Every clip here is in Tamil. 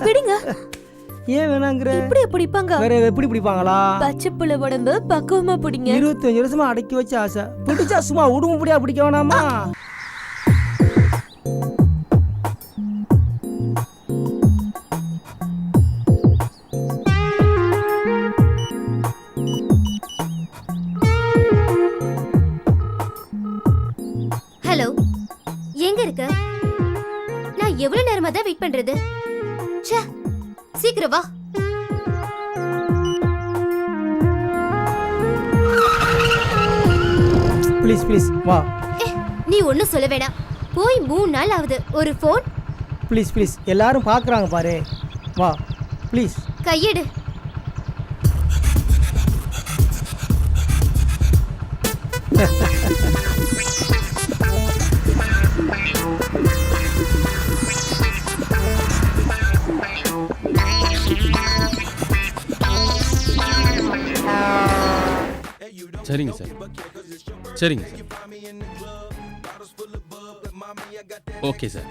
பிடிங்க. ஏன் வேணாங்கிற? இப்படி பிடிப்பாங்க. வேற எப்படி பிடிப்பாங்களா? பச்சை புள்ள உடம்பு பக்குவமா பிடிங்க. 25 வருஷமா அடக்கி வச்ச ஆசை பிடிச்சா சும்மா உடும்பு முடியா பிடிக்க வேணாமா? ஹலோ, எங்க இருக்க? நான் எவ்வளவு நேரமா தான் வெயிட் பண்றது? ச்சே, சீக்கிரம் வா. ப்ளீஸ் ப்ளீஸ் வா. நீ ஒன்னும் சொல்ல வேணாம். போய் 3 நாள் ஆகுது. ஒரு ஃபோன். ப்ளீஸ் ப்ளீஸ் எல்லாரும் பார்க்குறாங்க பாரு. வா ப்ளீஸ். கையெடு. சரிங்க சார், சரிங்க சார். Okay sir.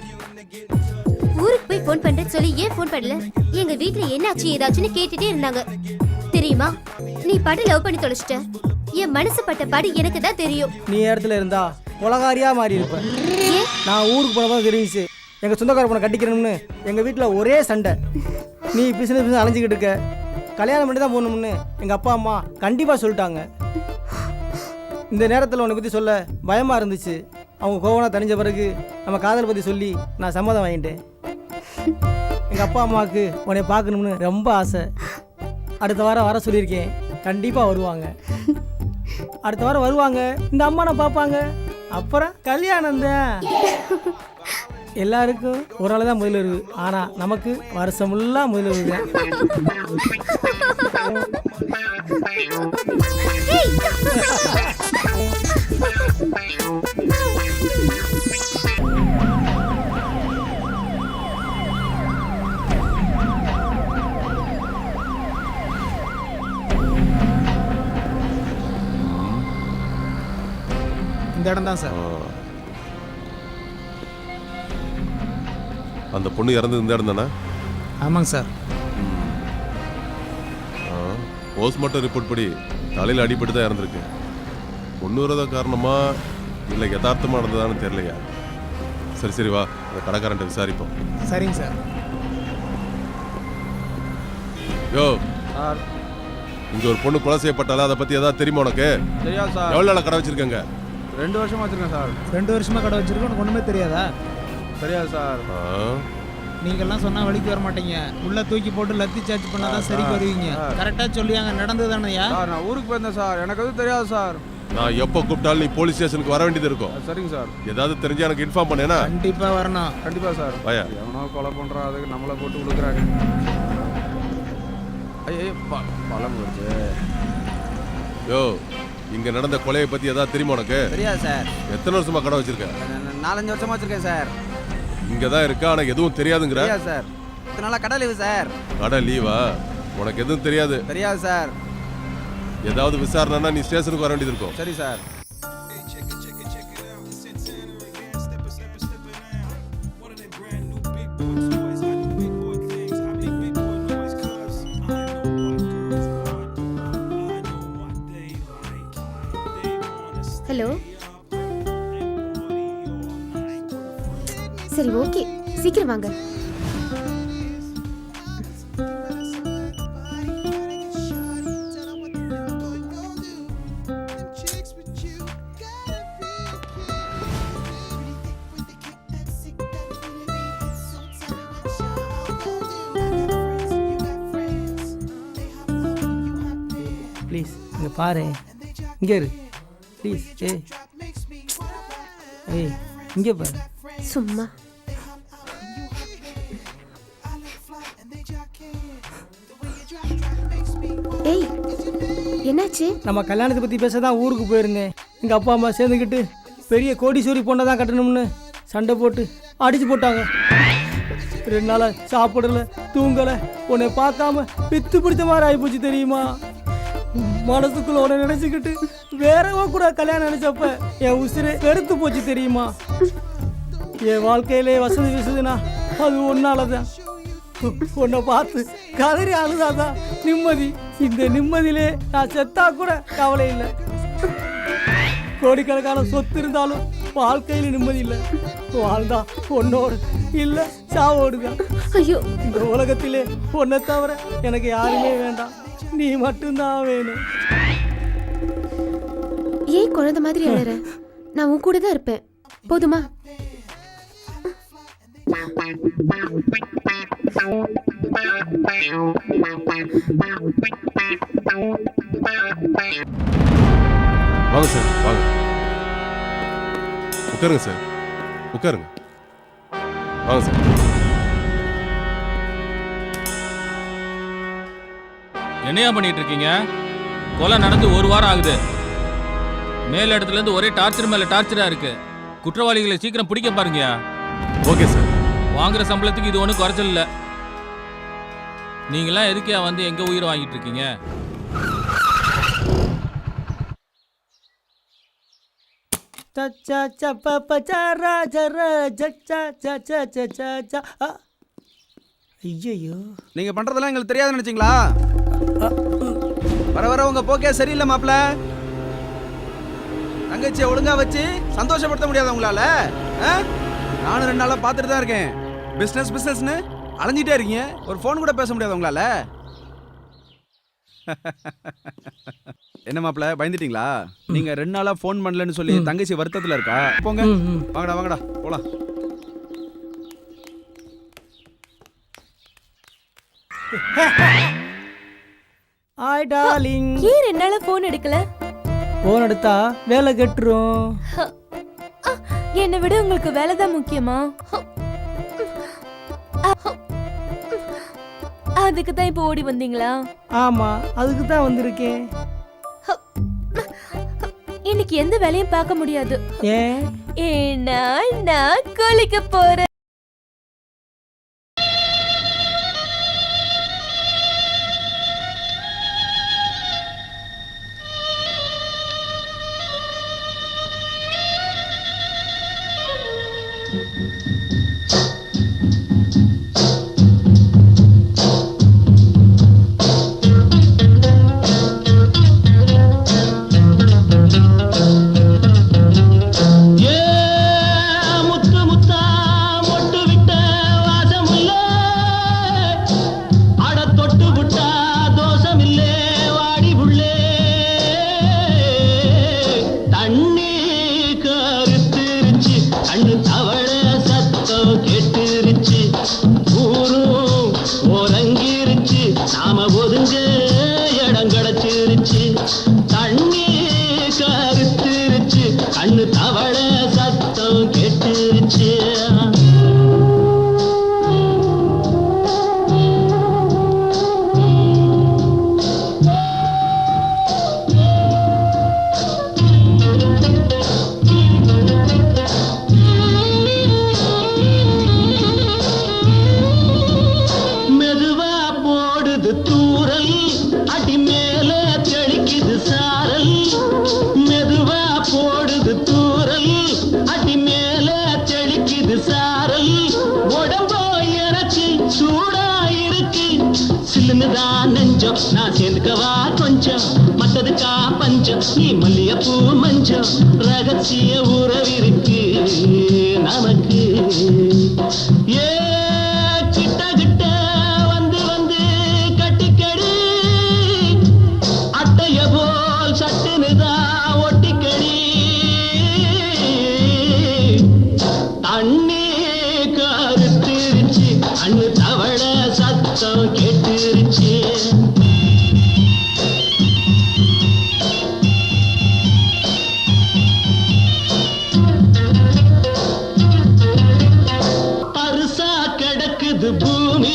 ஊருக்கு போய் ஃபோன் பண்றேன்னு சொல்லி ஏன் ஃபோன் பண்ணல? எங்க வீட்ல என்னாச்சு ஏதாச்சுன்னு கேட்டுட்டே இருந்தாங்க. தெரியுமா, நீ பாட்டு லவ் பண்ணி தொலைச்சிட்ட. என் மனசு பட்ட பாடு எனக்கு தான் தெரியும். நீ இடத்துல இருந்தா உலகாரியா மாறி இருப்ப. நான் ஊருக்கு போனதான் தெரிஞ்சிச்சு. எங்க சொந்தக்கார பொண்ணை கட்டிக்கிறேன்னு எங்க வீட்டில் ஒரே சண்டை. நீ பிசினஸ் அலைஞ்சிக்கிட்டு இருக்க, கல்யாணம் பண்ணி தான் போகணும்னு எங்க அப்பா அம்மா கண்டிப்பா சொல்லிட்டாங்க. இந்த நேரத்தில் உன்னை பற்றி சொல்ல பயமாக இருந்துச்சு. அவங்க கோவனா தணிஞ்ச பிறகு நம்ம காதல் பற்றி சொல்லி நான் சம்மதம் வாங்கிட்டேன். எங்கள் அப்பா அம்மாவுக்கு உன்னை பார்க்கணும்னு ரொம்ப ஆசை. அடுத்த வாரம் வர சொல்லியிருக்கேன். கண்டிப்பாக வருவாங்க. அடுத்த வாரம் வருவாங்க. இந்த அம்மா நான் பார்ப்பாங்க. அப்புறம் கல்யாணம் தான். எல்லாருக்கும் ஒரு நாள் தான் முதலிரவு, ஆனால் நமக்கு வருஷம் ஃபுல்லாக முதலிரவு தான். இந்த இடம் தான் சார். அந்த பொண்ணு இறந்து இந்த இடம் தானே? ஆமாங்க சார். போஸ்ட்மார்ட்டம் ரிப்போர்ட் படி தலையில் அடிபட்டு தான் இறந்துருக்கு. பொண்ணுறத காரணமா இல்லை யதார்த்தமாக நடந்ததான்னு தெரியலையா? சரி சரி வா, அந்த கடைக்காரன்ட்ட விசாரிப்போம். சரிங்க சார். யோ சார், இங்கே ஒரு பொண்ணு கொலை செய்யப்பட்டால, அதை பற்றி எதாவது தெரியுமா உனக்கு? தெரியாது சார். எவ்வளோ நாள் கடை வச்சிருக்கங்க? 2 வருஷமா வச்சிருக்கேன் சார். 2 வருஷமா கடை வச்சிருக்கோம். உனக்கு ஒன்றுமே தெரியாதா? தெரியாது சார். நீங்கெல்லாம் சொன்னால் வழிக்கு வர மாட்டீங்க. உள்ள தூக்கி போட்டு லத்தி சார்ஜ் பண்ணாதான் சரிக்கு வருவீங்க. கரெக்டாக சொல்லியாங்க. நடந்தது தானையா? சார், நான் ஊருக்கு போயிருந்தேன் சார். எனக்கு எதுவும் தெரியாது சார். நான் எப்போ கூப்பிட்டாலும் நீ போலீஸ் ஸ்டேஷனுக்கு வர வேண்டியது இருக்கும். சரிங்க சார். ஏதாவது தெரிஞ்சா எனக்கு இன்ஃபார்ம் பண்ணேனா? கண்டிப்பாக வரணும். கண்டிப்பாக சார். வாயா. எவனோ கொலை பண்ணுறான், அதுக்கு நம்மளை போட்டு கொடுக்குறாங்க. ஐயே பழம் வருது. யோ, இங்க நடந்த கொலையை பத்தி ஏதாவது தெரியுமா உனக்கு? தெரியாது சார். எத்தனை வருஷமா கடை வச்சிருக்க? 4-5 வருஷமா வச்சிருக்கேன் சார். இங்க தான் இருக்கா, ஆனா எதுவும் தெரியாதுங்கிற? தெரியாது சார். இத்தனை நாளா கடை லீவு சார். கடை லீவா? உனக்கு எதுவும் தெரியாது? தெரியாது சார். ஏதாவது விசாரணைனா நீ ஸ்டேஷனுக்கு வர வேண்டியது இருக்கும். சரி சார். ஹலோ. சரி, ஓகே, சீக்கிரம் வாங்க. ப்ளீஸ் இங்கே பாரு. இங்கே இரு ப்ளீஸ். ஏய் இங்கே பாரு. சும்மா. ஏய், என்னாச்சு? நம்ம கல்யாணத்தை பற்றி பேச தான் ஊருக்கு போயிருந்தேன். எங்கள் அப்பா அம்மா சேர்ந்துக்கிட்டு பெரிய கோடீஸ்வரி பொண்ணை தான் கட்டணும்னு சண்டை போட்டு அடிச்சு போட்டாங்க. 2 நாளாக சாப்பிடல, தூங்கலை, உன்னை பார்க்காம பித்து பிடிச்ச மாதிரி ஆகிப்போச்சு தெரியுமா? மனசுக்குள்ள உன்னை என் வாழ்க்கையிலே வசதி விசுதுனா அது ஒன்னாலதான். உன்னை பார்த்து கதறி அழுதாதான் நிம்மதி. இந்த நிம்மதியிலே நான் செத்தா கூட கவலை இல்லை. கோடிக்கணக்கான சொத்து இருந்தாலும் வாழ்க்கையில் நிம்மதி இல்லை. வாழ்ந்தா பொண்ணோடு இல்லை சாவோடுதான். ஐயோ, இந்த உலகத்திலே பொண்ணை தவிர எனக்கு யாருமே வேண்டாம். நீ மட்டும்தான் வேணும். ஏன் குழந்தை மாதிரி அழற? நான் உன் கூட தான் இருப்பேன், போதுமா? வாங்க சார், வாங்க உட்காருங்க சார், உட்காருங்க. வாங்க சார். என்னையா பண்ணிட்டு இருக்கீங்க? கொலை நடந்து 1 வாரம் ஆகுது. மேல் இடத்துல இருந்து ஒரே டார்ச்சர் மேல டார்ச்சரா இருக்கு. குற்றவாளிகளை சீக்கிரம் பிடிக்க பாருங்கயா. Okay sir. வாங்குற சம்பளத்துக்கு இது ஒன்றும் குறைச்சல் இல்லை. நீங்களாம் எதுக்கே வந்து எங்க உயிரை வாங்கிட்டு இருக்கீங்க? ஐயோ, நீங்க பண்றதெல்லாம் எங்களுக்கு தெரியாதுன்னு நினைச்சீங்களா? வர வர உங்க போக்கே சரியில்லை மாப்ள. தங்கச்சியை ஒழுங்கா வச்சு சந்தோஷப்படுத்த முடியாத உங்களால? நானும் 2 நாளா பார்த்துட்டு தான் இருக்கேன். பிசினஸ்னு அலைஞ்சிட்டே இருக்கீங்க. ஒரு ஃபோன் கூட பேச முடியாது உங்களால. என்ன மாப்ள, பயந்துட்டீங்களா? நீங்க 2 நாளா ஃபோன் பண்ணலன்னு சொல்லி தங்கச்சி வருத்தத்துல இருக்கா? போங்க, வாங்கடா போலாம். Hi darling. ஏன் 2 நாளா போன் எடுக்கல? போன் எடுத்தா வேலை கெட்டுரும். என்னை விட உங்களுக்கு வேலை தான் முக்கியமா? அதுக்கு தான் இப்போ ஓடி வந்தீங்களா? ஆமா, அதுக்கு தான் வந்திருக்கேன். இன்னைக்கு எந்த வேலையும் பார்க்க முடியாது. ஏன்? ஏன்னா நான் குளிக்க போறேன். நான் சேர்ந்துக்கவா கொஞ்சம், மத்ததுக்கா பஞ்சம். நீ மல்லியப்பூ மஞ்சம், ரகசிய உறவிருக்கு நமக்கு. ஏ கிட்ட கிட்ட வந்து வந்து கட்டிக்கடி, அட்டைய போல் சட்டுனுதான் ஒட்டிக்கடி. தண்ணி கருத்துருச்சு, அண்ணு தவள சத்தம் கேட்டுருச்சு. பூமி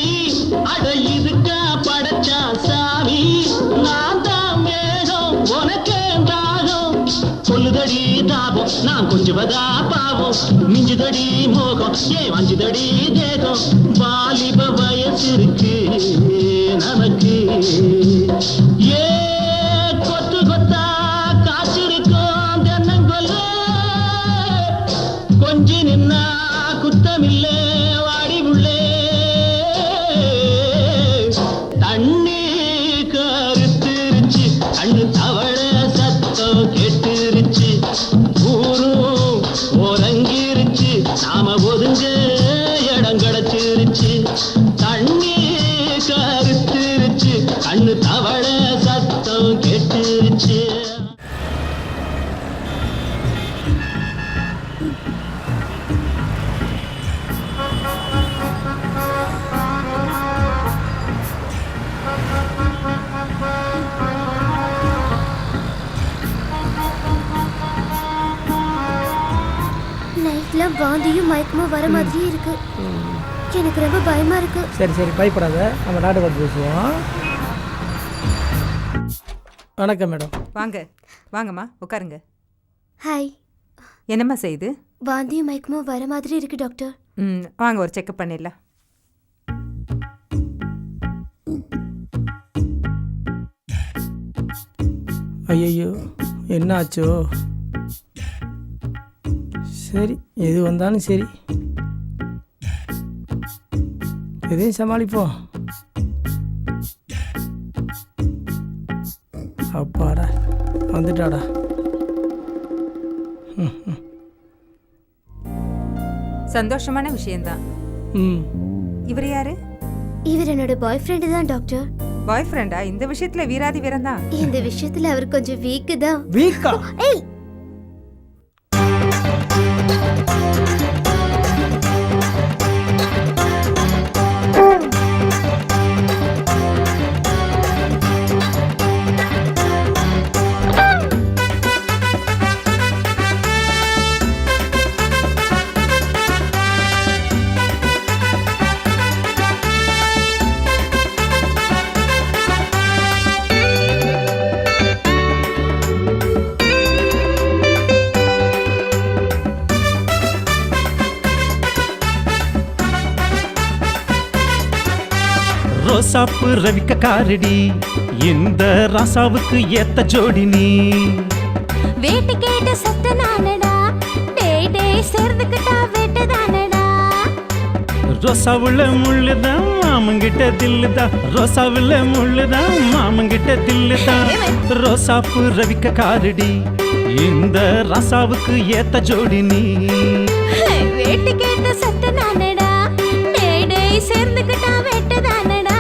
அட இதுக்கா படைச்சா சாமி. நான் தான் மேகம் உனக்கே தாகம், சொல்லுதடி தாபம் நான் கொஞ்சவதா பாவம். மிஞ்சுதடி மோகம் ஏன் வஞ்சுதடி தேகம். வாலிப வயசு இருக்கு நமக்கு. ஏ கொத்து கொத்தா காய்ச்சிருக்கோம் தென்னங்கொல்ல, கொஞ்சி நின்னா வாடி உள்ளே தண்ணி கருத்துருச்சு கண்ணு தவள சத்தம் கேட்டுருச்சு ஊரும் உறங்கிருச்சு நாம ஒதுங்க இடம் கிடைச்சிருச்சு தண்ணி கருத்துருச்சு கண்ணு தவள சத்தம் கேட்டுருச்சு. நைட்ல வாந்தியும் மயக்கமும் வர மாதிரியே இருக்கு. எனக்கு ரொம்ப பயமா இருக்கு. சரி சரி பயப்படாத, நம்ம டாக்டர் பார்த்து பேசுவோம். வணக்கம் மேடம். வாங்க வாங்கம்மா உட்காருங்க. ஹாய். என்னம்மா செய்யுது? வாந்தியும் மயக்கமும் வர மாதிரி இருக்கு டாக்டர். வாங்க ஒரு செக்அப் பண்ணிடலாம். ஐயோ என்ன ஆச்சோ? சரி எது வந்தாலும் சரி, எதையும் சமாளிப்போம். அப்பாடா வந்துட்டாடா. சந்தோஷமான விஷயம்தான். இவர் யாரு? இவர் என்னோட பாய் ஃப்ரெண்டு தான் டாக்டர். பாய் ஃப்ரெண்டா? இந்த விஷயத்துல வீராதி வீரம் தான். இந்த விஷயத்துல அவர் கொஞ்சம் வீக் தான். வீக்கா? ஏய் ரோசாப்பு ரவிக்க காரடி இந்த ராசாவுக்கு ஏத்த ஜோடி நீ. வேட்டு கேட்டு சத்த நானடா டேய் டேய் சேர்ந்துக்கிட்டா வேட்டு தானடா. ரோசாவுள்ள முள்ளுதான் மாமங்கிட்ட தில்லுதான், ரோசாவுள்ள முள்ளுதான் மாமங்கிட்ட தில்லுதான். ரோசாப்பு ரவிக்க காரடி இந்த ராசாவுக்கு ஏத்த ஜோடி நீ. வேட்டு கேட்டு சத்த நானடா டேய் டேய் சேர்ந்துக்கிட்டா வேட்டு தானடா.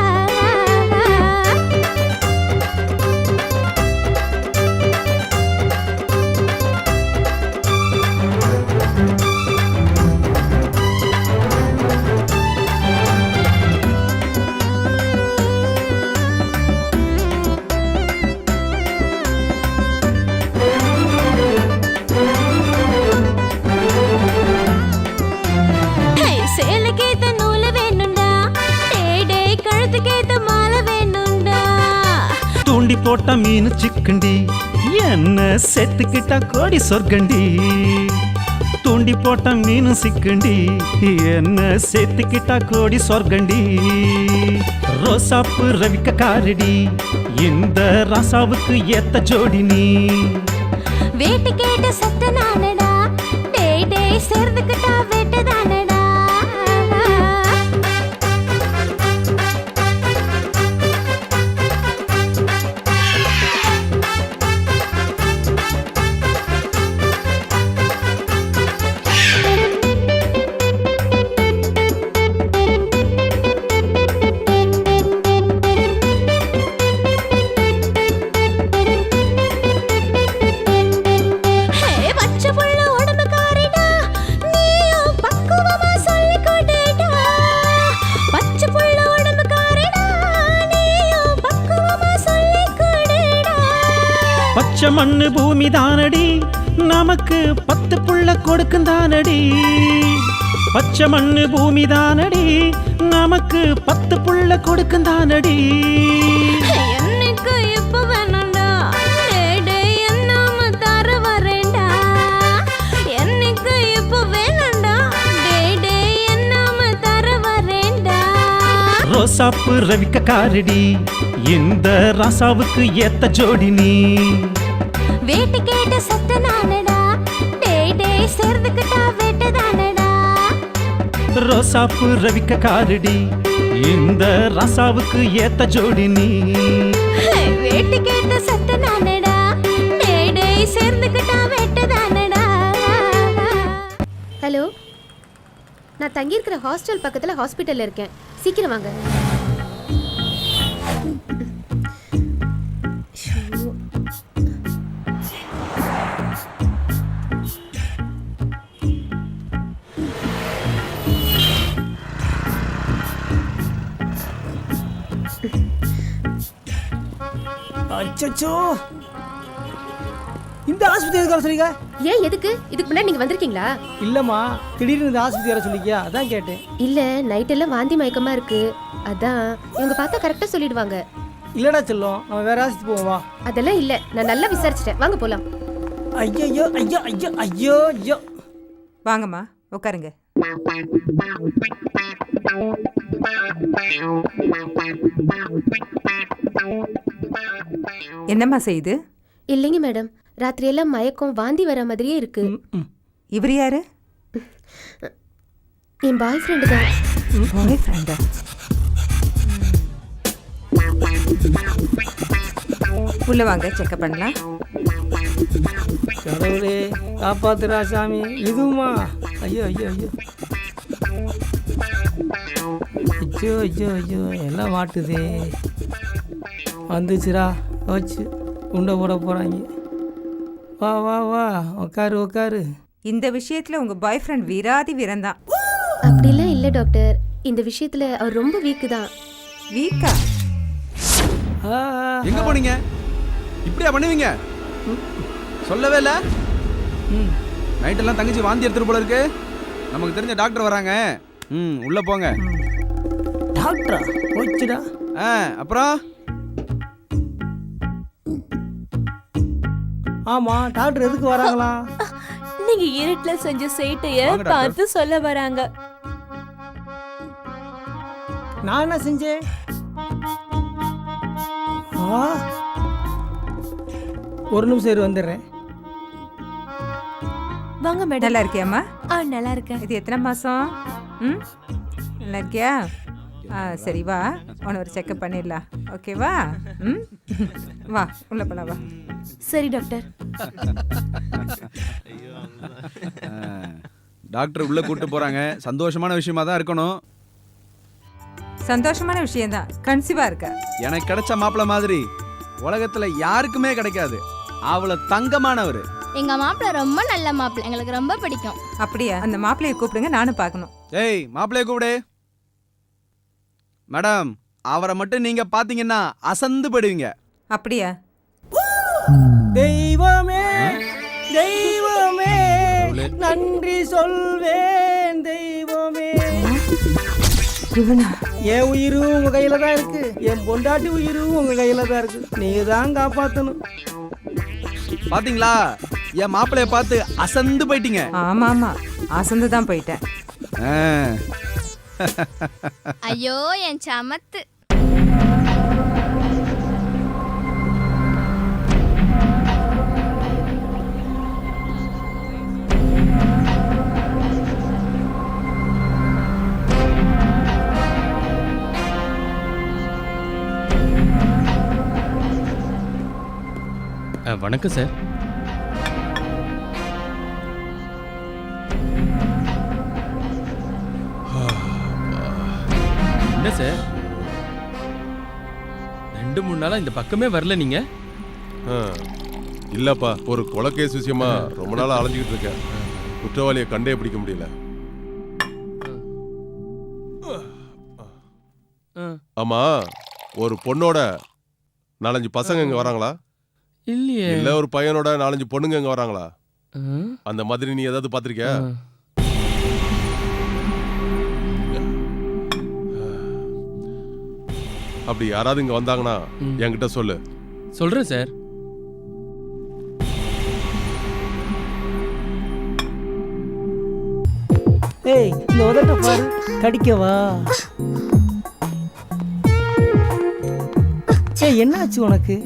தூண்டி போட்ட மீன் சிக்கண்டி என்ன செத்துக்கிட்டா கோடி சொர்க்கண்டி. தூண்டி போட்ட மீன் சிக்கண்டி என்ன செத்துக்கிட்டா கோடி சொர்க்கண்டி. ரோசாப்பு ரவிக்க காரடி இந்த ராசாவுக்கு ஏத்த ஜோடி நீ. வேட்டு கேட்டு சத்த நானடா டேய் டேய் சேர்ந்துக்கிட்டா வேட்டு தானடா. பச்சை மண்ணு பூமி தானடி நமக்கு 10 புள்ள கொடுக்கும் தானடி. பச்சை மண்ணு பூமி தானடி நமக்கு 10 புள்ள கொடுக்கும் தானடி. எனக்கு இப்ப வேணும்டா டேய் டேய் என்னாம தர வரேன்டா. எனக்கு இப்ப வேணும்டா டேய் டேய் என்னாம தர வரேன்டா. ரோசாப்பு ரவிக்க காரடி இந்த ராசாவுக்கு ஏத்த ஜோடி நீ. வேட்டு கேட்டு சத்த நானடா டேய் டேய் சேர்ந்துக்கிட்டா வேட்டு தானடா. ரோசாப்பு ரவிக்க காரடி இந்த ரசாவுக்கு ஏத்த ஜோடி நீ வேட்டு கேட்ட சத்த நானடா மேடை சேர்ந்துக்கிட்டா வெட்டு தானடா. ஹலோ, நான் தங்கியிருக்கிற ஹாஸ்டல் பக்கத்தில் ஹாஸ்பிட்டலில் இருக்கேன், சீக்கிரம் வாங்க. அச்சோ, இந்த ஆஸ்பத்திரி எதுக்கு வர சொல்லிக்க? ஏன் எதுக்கு? இதுக்கு முன்னாடி நீங்கள் வந்திருக்கீங்களா? இல்லைம்மா, திடீர்னு இந்த ஆஸ்பத்திரி வர சொல்லிக்கியா, அதான் கேட்டேன். இல்லை, நைட்டெல்லாம் வாந்தி மயக்கமாக இருக்கு, அதான். இவங்க பார்த்தா கரெக்டாக சொல்லிடுவாங்க. இல்லடா செல்லம், நம்ம வேற ஆஸ்பத்திரி போவோம் வா. அதெல்லாம் இல்லை, நான் நல்லா விசாரிச்சிட்டேன், வாங்க போகலாம். ஐயோ ஐயோ ஐயோ ஐயோ ஐயோ. வாங்கம்மா உட்காருங்க. என்னம்மா செய்யுது? இல்லைங்க மேடம், ராத்திரியெல்லாம் மயக்கம் வாந்தி வர மாதிரியே இருக்கு. இவர் யாரு? என் பாய் ஃப்ரெண்டு தான். பாய் ஃப்ரெண்டா? உள்ள வாங்க, செக்அப் பண்ணலாம். கடவுளே காப்பாத்துறா சாமி. இதுமா ஐயோ ஐயோ ஐயோ ஐயோ ஐயோ ஐயோ, எல்லாம் மாட்டுதே. வந்துச்சுரா, வச்சு உண்டை போட போகிறாங்க. வா வா வா, உட்காரு உட்காரு. இந்த விஷயத்துல உங்க பாய் ஃப்ரெண்ட் வீராதி வீரன்தான். அப்படிலாம் இல்லை டாக்டர், இந்த விஷயத்துல அவர் ரொம்ப வீக்கு தான். வீக்கா? எங்க போனீங்க? இப்படியா பண்ணுவீங்க? சொல்லவே இல்லை. நைட்டெல்லாம் தங்கச்சி வாந்தி எடுத்துட்டு போல இருக்கு. நமக்கு தெரிஞ்ச டாக்டர் வராங்க. உள்ள போங்க. டாக்டரா? போச்சுடா. அப்புறம் ஆமா, டாக்டர் எதுக்கு வராங்களா? நீங்க இருட்டுல செஞ்ச சேட்டைய வாங்க டாக்டர். பார்த்து சொல்ல வராங்க. நான் என்ன செஞ்சேன்? ஒரு நிமிஷம் இரு, வந்துடுறேன். வாங்க மேடம். நல்லா இருக்கியாம்மா? நல்லா இருக்கேன். இது எத்தனை மாசம்? நல்லா இருக்கியா? சரி வா, உன்னை ஒரு செக்அப் பண்ணிடலாம். ஓகேவா? வா உள்ள போலாம் வா. சரி டாக்டர். டாக்டர் உள்ள கூட்டு போறாங்க. சந்தோஷமான விஷயமா தான் இருக்கணும். சந்தோஷமான விஷயம்தான். கன்சீவா இருக்க. எனக்கு கிடைச்ச மாப்பிள்ள மாதிரி உலகத்துல யாருக்குமே கிடைக்காது. அவளை தங்கமானவர். எங்க மாப்பிள்ள ரொம்ப நல்ல மாப்பிள்ள, எங்களுக்கு ரொம்ப பிடிக்கும். அப்படியா? அந்த மாப்பிள்ளையை கூப்பிடுங்க, நானும் பார்க்கணும். ஏய், மாப்பிள்ளைய கூப்பிடு. மேடம், அவரை மட்டும் நீங்க பாத்தீங்கன்னா அசந்து போயிடுவீங்க. அப்படியா? தெய்வமே தெய்வமே நன்றி சொல்வேன் தெய்வமே. என் உயிரும் உங்க கையில தான் இருக்கு, என் பொண்டாட்டி உயிரும் உங்க கையில தான் இருக்கு. நீங்க தான் காப்பாத்தணும். பாத்தீங்களா, என் மாப்பிள்ளைய பார்த்து அசந்து போயிட்டீங்க. ஆமா ஆமா, அசந்து தான் போயிட்டேன். ஐயோ என் சமத்து. வணக்கம் சார். என்ன சார், 2-3 நாளா இந்த பக்கமே வரல நீங்க? இல்லப்பா, ஒரு கொலை கேஸ் விஷயமா ரொம்ப நாளா அலைஞ்சிக்கிட்டு இருக்கேன். குற்றவாளியை கண்டே பிடிக்க முடியல. ஆமா, ஒரு பொண்ணோட 4-5 பசங்க இங்க வராங்களா? இல்லையே. இல்ல ஒரு பையனோட 4-5 பொண்ணுங்க இங்க வராங்களா? அந்த மாதிரி நீ ஏதாவது பாத்திருக்கியா? அப்படி யாராவது இங்க வந்தாங்கன்னா என்கிட்ட சொல்லு. சொல்றேன் சார். ஏய், இந்த உதட்ட பாரு, கடிக்கவா? ஏய், என்னாச்சு உனக்கு?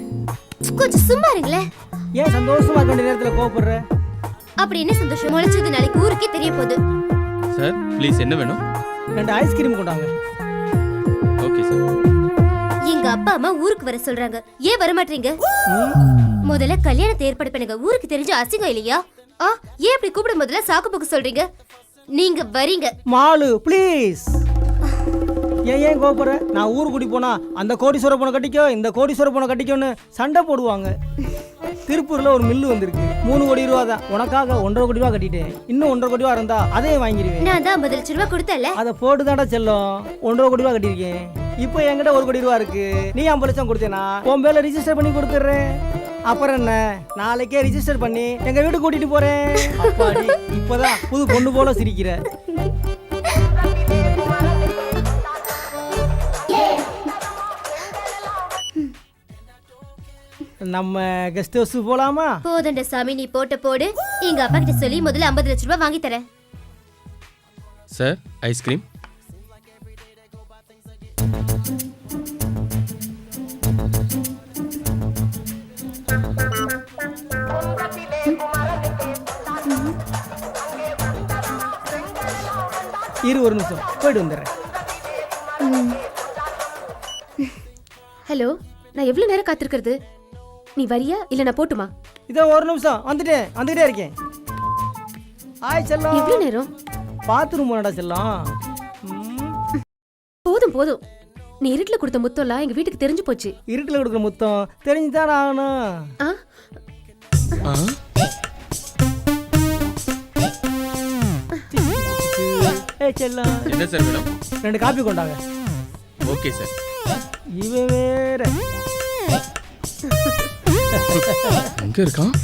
கொஞ்சம் சும்மா இருங்களே. ஏன் சந்தோஷமா இருக்க வேண்டிய நேரத்துல கோபப்படுற? அப்படி என்ன சந்தோஷம்? முளைச்சது நாளைக்கு ஊருக்கே தெரிய போகுது. சார் ப்ளீஸ், என்ன வேணும்? 2 ஐஸ்கிரீம் கொண்டாங்க. Okay sir. எங்க அப்பா அம்மா ஊருக்கு வர சொல்றாங்க, ஏன் வர மாட்டீங்க? முதல்ல கல்யாணத்தை ஏற்பாடு பண்ணுங்க, ஊருக்கு தெரிஞ்ச அசிங்கம் இல்லையா? ஏன் இப்படி கூப்பிடும் முதல்ல சாக்கு போக்கு சொல்றீங்க? நீங்க வரீங்க. மாலு ப்ளீஸ். ஏன் கோபுற? நான் ஊருக்கு கூட்டி போனா அந்த கோடீஸ்வர பொண்ணை கட்டிக்கோ, இந்த கோடீஸ்வர பொண்ணை கட்டிக்கோன்னு சண்டை போடுவாங்க. திருப்பூர்ல ஒரு மில்லு வந்திருக்கு, 3 கோடி ரூபா தான். உனக்காக 1.5 கோடி ரூபா கட்டிட்டேன். இன்னும் 1.5 கோடி ரூபா இருந்தா அதையும் வாங்கிடுவேன். நான் தான் 50 லட்சம் ரூபா கொடுத்தல, அதை போட்டு தாண்டா செல்லும். 1.5 கோடி ரூபா கட்டியிருக்கேன். இப்போ என்கிட்ட 1 கோடி ரூபா இருக்கு. நீ 50 லட்சம் கொடுத்தேனா உன் பேர்ல ரிஜிஸ்டர் பண்ணி கொடுத்துட்றேன். அப்புறம் என்ன, நாளைக்கே ரிஜிஸ்டர் பண்ணி எங்க வீட்டுக்கு கூட்டிட்டு போறேன். அப்பாடி, இப்பதான் புது பொண்ணு போல சிரிக்கிற. நம்ம கெஸ்ட் ஹவுஸ் போலாமா? போதண்ட சாமி, நீ போட்ட போடு. எங்க அப்பா கிட்ட சொல்லி முதல்ல 50 லட்சம் ரூபாய் வாங்கி தரேன். Sir ice cream. ஒரு நிமிஷம் போயிட்டு வந்துடுறேன். ஹலோ, நான் எவ்வளவு நேரம் காத்திருக்கிறது? நீ வரியா இல்ல நான் போட்டுமா? இதோ ஒரு நிமிஷம் வந்துட்டே இருக்கேன். ஆய் செல்லம். எவ்வளவு நேரம்? பாத்ரூம் போனடா செல்லம். போதும். நீ இருட்டுல கொடுத்த முத்தம்லாம் எங்க வீட்டுக்கு தெரிஞ்சு போச்சு. இருட்டுல கொடுக்குற முத்தம் தெரிஞ்சுதான் ஆகணும். செல்லம். என்ன சார் மேடம்? 2 காப்பி கொண்டாங்க. Okay sir. இவன் வேற எங்க இருக்கான்?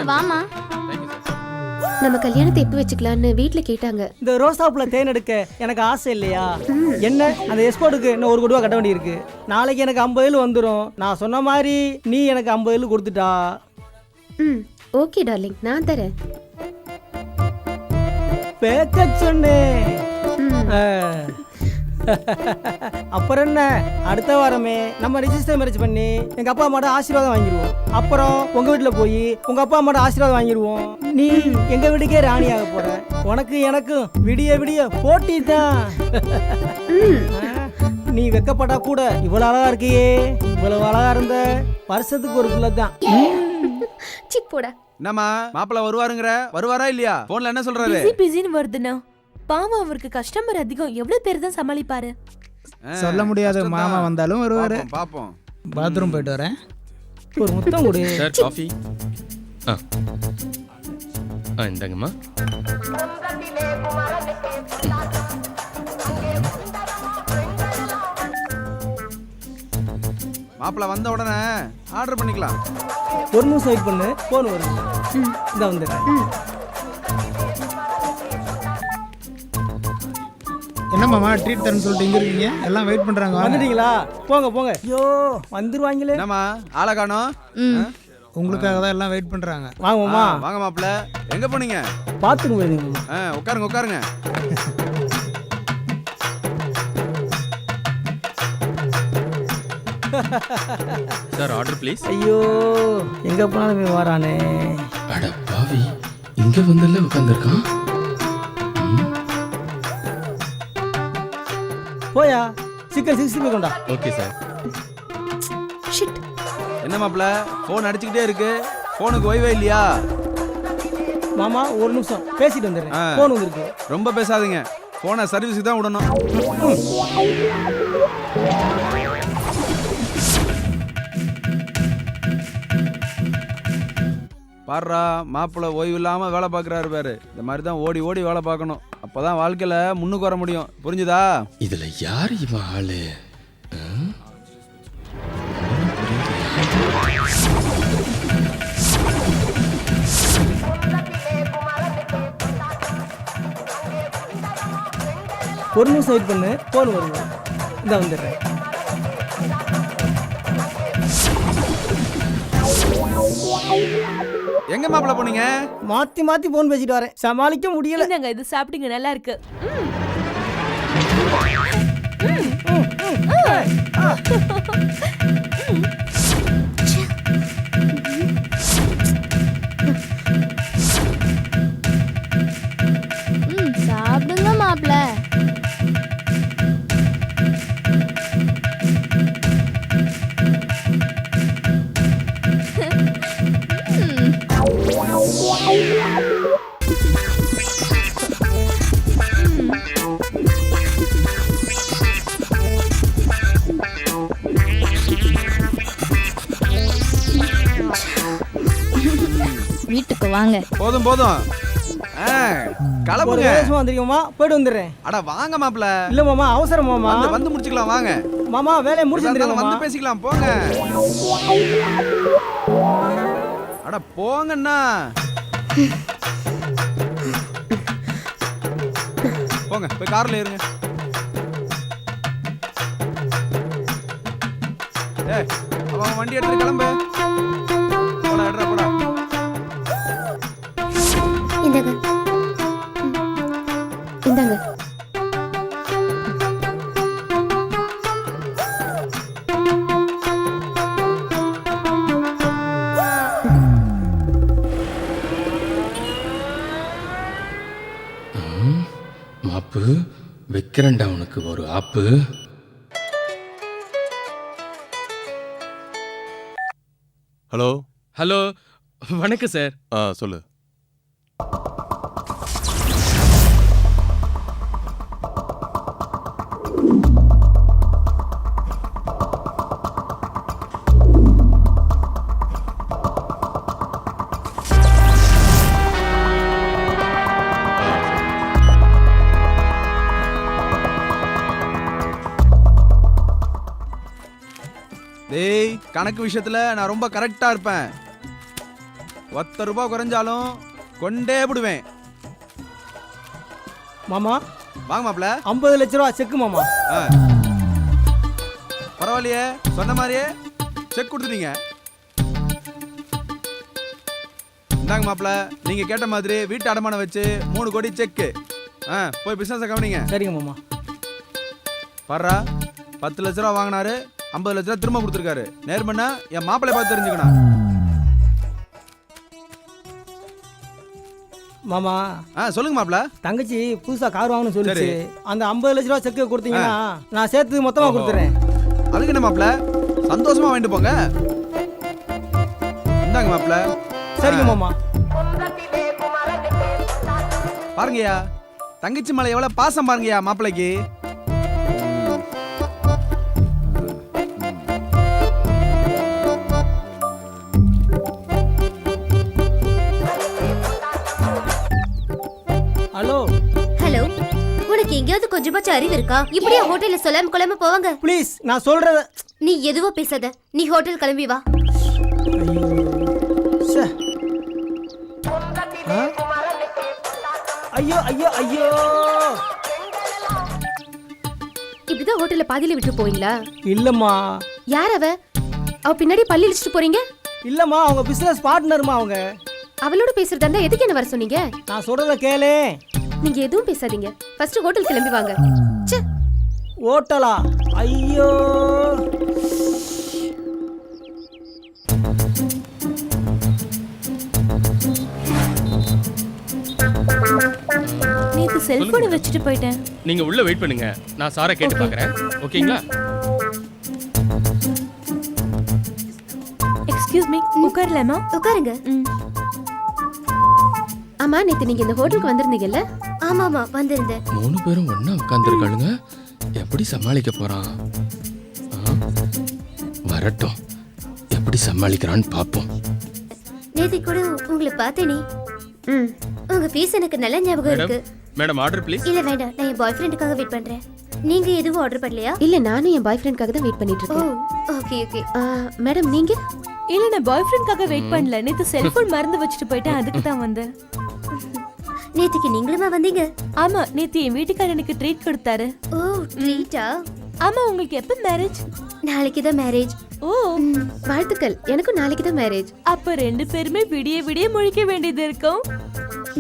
வாமா. நம்ம கல்யாணத்தை எப்ப வச்சுக்கலாம்னு வீட்ல கேட்டாங்க. இந்த ரோசாப்புல தேன் எடுக்க எனக்கு ஆசை இல்லையா? என்ன அந்த எஸ்போர்ட்டுக்கு இன்னும் 1 கோடி ரூபா கட்ட வேண்டியிருக்கு. நாளைக்கு எனக்கு 50,000 வந்துடும். நான் சொன்ன மாதிரி நீ எனக்கு 50,000 கொடுத்துட்டா. ஓகே டார்லிங், நான் தரேன். பேக்க சொன்னேன். அப்புறம் என்ன, அடுத்த வாரமே நம்ம ரிஜிஸ்டர் மேரேஜ் பண்ணி எங்க அப்பா அம்மாட்ட ஆசீர்வாதம் வாங்கிடுவோம். அப்புறம் உங்க வீட்டுல போய் உங்க அப்பா அம்மாட்ட ஆசீர்வாதம் வாங்கிடுவோம். நீ எங்க வீட்டுக்கே ராணியாக போற. உனக்கு எனக்கும் விடிய போட்டி தான். நீ வெக்கப்பட்டா கூட இவ்வளவு அழகா இருக்கியே. இவ்வளவு அழகா இருந்த வருஷத்துக்கு ஒரு பிள்ளை தான். சிப்போடா. என்னம்மா மாப்பிள்ள வருவாரா இல்லையா? போன்ல என்ன சொல்றாரு? பிஸின்னு வருதுண்ணா. பாவம், அவருக்கு கஸ்டமர் அதிகம். எவ்வளவு பேர் தான் சமாளிப்பாரு? சொல்ல முடியாது. மாமா வந்தாலும் வருவாரு. பாப்போம். பாத்ரூம் போயிட்டு வரேன். ஒரு முத்தம் கொடு சார். காஃபி. இந்தாங்கம்மா. மாப்பிள்ள வந்த உடனே ஆர்டர் பண்ணிக்கலாம். ஒரு நிமிஷம் வெயிட் பண்ணு, போன் வருது. இந்த வந்துடுறேன். என்ன மாமா ட்ரீட் தரேன்னு சொல்லிட்டு இங்க இருக்கீங்க? எல்லாம் வெயிட் பண்றாங்க. வந்துட்டீங்களா? போங்க. ஐயோ வந்துருவாங்களே. என்னம்மா ஆளை காணோம்? உங்களுக்காக தான் எல்லாம் வெயிட் பண்றாங்க. வாங்கம்மா. வாங்க மாப்பிள்ள. எங்க போனீங்க? பாத்துக்கு போயிருந்தீங்க. உட்காருங்க. Sir order please. ஐயோ எங்க போனாலும் வரானே. அட பாவி, இங்க வந்தல்ல உட்கார்ந்திருக்கான். போயா சிக்கன் 65 கொண்டா. Okay sir. என்ன மாப்பிள்ள போன் அடிச்சுக்கிட்டே இருக்கு. போனுக்கு ஓய்வே இல்லையா? மாமா ஒரு நிமிஷம் பேசிட்டு வந்துடுறேன். போன் வந்திருக்கு. ரொம்ப பேசாதீங்க. போனை சர்வீஸுக்கு தான் விடணும். பாடுறா, மாப்பிள்ள ஓய்வு இல்லாம வேலை பார்க்குறாரு பாரு. இந்த மாதிரி தான் ஓடி வேலை பார்க்கணும். அப்பதான் வாழ்க்கையில முன்னுக்கு வர முடியும். புரிஞ்சுதா? இதுல யார் இவன் ஆளு? ஒரு நிமிஷம் வெயிட் பண்ணு, போன் வருது. இந்த வந்துடுறேன். எங்க மாப்பிள்ள போனீங்க? மாத்தி மாத்தி போன் பேசிட்டு வரேன், சமாளிக்க முடியல. இந்தாங்க இது சாப்பிடுங்க, நல்லா இருக்கு. சாப்பிடுங்க மாப்பிள்ள. வீட்டுக்கு வாங்க. போதும் போதும். ஒரு கிளம்புங்க. வேஷமா வந்திருக்கோமா, போயிட்டு வந்துடுறேன். அட வாங்க மாப்பிள்ள. இல்ல மாமா, அவசரம் மாமா. வந்து முடிச்சுக்கலாம் வாங்க. மாமா வேலையை முடிச்சு வந்துருக்கோம். வந்து பேசிக்கலாம் போங்க. அட போங்கண்ணா. போங்க போய் கார்ல ஏறுங்க. ஏய் அவன் வண்டி எடுத்து கிளம்பு. போடா எடுறா போடா. இந்தாங்க. இந்தாங்க. மாப்பு வைக்கிறேன்டா உனக்கு ஒரு ஆப்பு. ஹலோ. ஹலோ, வணக்கம் சார். சொல்லு. டேய் கணக்கு விஷயத்துல நான் ரொம்ப கரெக்டா இருப்பேன். 10 ரூபாய் குறைஞ்சாலும் கொண்டே விடுவேன். மாமா வாங்க மாப்பிள்ள. 50 லட்ச ரூபா செக்கு மாமா. பரவாயில்லையே, சொன்ன மாதிரியே செக் கொடுத்துட்டீங்க. இந்தாங்க மாப்பிள்ள, நீங்க கேட்ட மாதிரி வீட்டு அடமானம் வச்சு 3 கோடி செக்கு. போய் பிசினஸ் கவனிங்க. சரிங்க மாமா. பாரா 10 லட்ச ரூபா வாங்கினாரு, 50 லட்ச ரூபா திரும்ப கொடுத்துருக்காரு. நேர்மண்ணா என் மாப்பிள்ளை பார்த்து தெரிஞ்சுக்கணும். மாமா சொல்லுங்க மாப்பிள்ள. தங்கச்சி புதுசா கார் வாங்கணும்னு சொல்லிச்சு. அந்த 50 லட்ச ரூபா செக்கு கொடுத்தீங்கன்னா நான் சேர்த்து மொத்தமா கொடுத்துறேன். அதுக்கு என்ன மாப்பிள்ள, சந்தோஷமா வாங்கிட்டு போங்க. இந்தாங்க மாப்பிள்ள. சரிங்க மாமா. பாருங்கய்யா, தங்கச்சி மலை எவ்வளவு பாசம் பாருங்கய்யா மாப்பிள்ளைக்கு. ஹலோ. ஹலோ, உனக்கு எங்கேயாவது கொஞ்சமாச்சும் அறிவு இருக்கா? இப்படியே ஹோட்டல்ல சொல்லாம கொள்ளாம போவாங்க. ப்ளீஸ் நான் சொல்றத. நீ எதுவோ பேசாத, நீ ஹோட்டல் கிளம்பி வா. ஐயோ ஐயோ ஐயோ. இப்படிதான் ஹோட்டல்ல பாதியில விட்டு போவீங்களா? இல்லம்மா. யார் அவ? அவ பின்னாடி பல்லி இழிச்சிட்டு போறீங்க? இல்லம்மா, அவங்க பிசினஸ் பார்ட்னர்மா. அவங்க அவளோட பேசுறதா இருந்தா எதுக்கு என்ன வர சொன்னீங்க? நான் சொல்றத கேளு. நீங்க எதுவும் பேசாதீங்க, ஃபர்ஸ்ட் ஹோட்டல் கிளம்பி வாங்க. ச்சே. ஹோட்டலா? ஐயோ. நேத்து செல்போனை வச்சுட்டு போயிட்டேன். நீங்க உள்ள வெயிட் பண்ணுங்க, நான் சாரை கேட்டு பார்க்கறேன். ஓகேங்களா? எக்ஸ்கியூஸ் மீ, உட்காரலாமா? உட்காருங்க. ஆமா, நேத்து நீங்க இந்த ஹோட்டலுக்கு வந்திருந்தீங்கல்ல? ஆமாமா வந்திருந்தேன். 3 பேரும் ஒண்ணா உட்கார்ந்துருக்காளுங்க. எப்படி சமாளிக்க போறான்? வரட்டும், எப்படி சமாளிக்கிறான்னு பாப்போம். நேத்து கூட உங்களை பார்த்தேனே. உங்க ஃபீஸ் எனக்கு நல்ல ஞாபகம் இருக்கு. Madam order please. இல்ல வேண்டாம், நான் என் பாய் ஃப்ரெண்டுக்காக வெயிட் பண்றேன். நீங்க எதுவும் ஆர்டர் பண்ணலையா? இல்ல, நானும் என் பாய் ஃப்ரெண்ட்காக தான் வெயிட் பண்ணிட்டு இருக்கேன். Okay okay. மேடம் நீங்க? இல்ல, நான் பாய் ஃப்ரெண்ட்காக வெயிட் பண்ணல. நேத்து செல்போன் மறந்து வச்சுட்டு போயிட்டேன், அதுக்கு தான் வந்தேன். நேத்துக்கு நீங்களுமா வந்தீங்க? ஆமா, நேத்து என் வீட்டுக்காரர் எனக்கு ட்ரீட் கொடுத்தாரு. ஓ ட்ரீட்டா? ஆமா உங்களுக்கு எப்ப மேரேஜ்? நாளைக்கு தான் மேரேஜ். ஓ வாழ்த்துக்கள். எனக்கும் நாளைக்கு தான் மேரேஜ். அப்ப ரெண்டு பேருமே விடிய விடிய முழிக்க வேண்டியது இருக்கும்.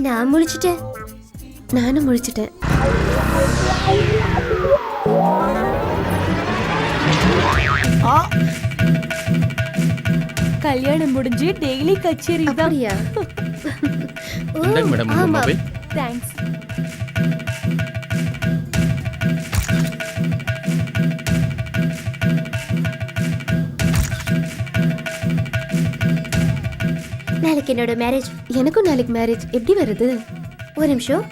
நான் முழிச்சிட்டேன். நானும் முழிச்சிட்டேன். கல்யாணம் முடிஞ்சு டெய்லி கச்சேரி தான். அப்படியா? இந்தாங்க மேடம் உங்க ஆமா. மொபைல். தேங்க்ஸ். நாளைக்கு என்னோட மேரேஜ். எனக்கும் நாளைக்கு மேரேஜ். எப்படி வருது? ஒரு நிமிஷம்.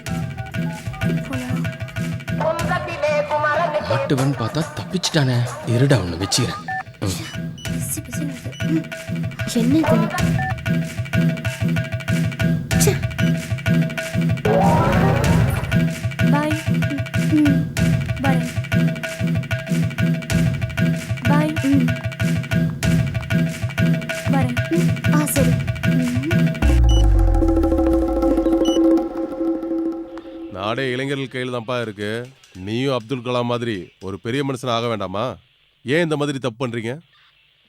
மாட்டுவன் பார்த்தா தப்பிச்சிட்டானே. இருடா ஒன்று வச்சுக்கிறேன். பிஸி பிஸின்னு வருது. என்ன இது? ச்சே. பாய். பாய். பாய். பாய். சரி. நாடே இளைஞர்கள் கையில் தான்ப்பா இருக்கு. நீயும் அப்துல் கலாம் மாதிரி ஒரு பெரிய மனுஷன் ஆக வேண்டாமா? ஏன் இந்த மாதிரி தப்பு பண்றீங்க?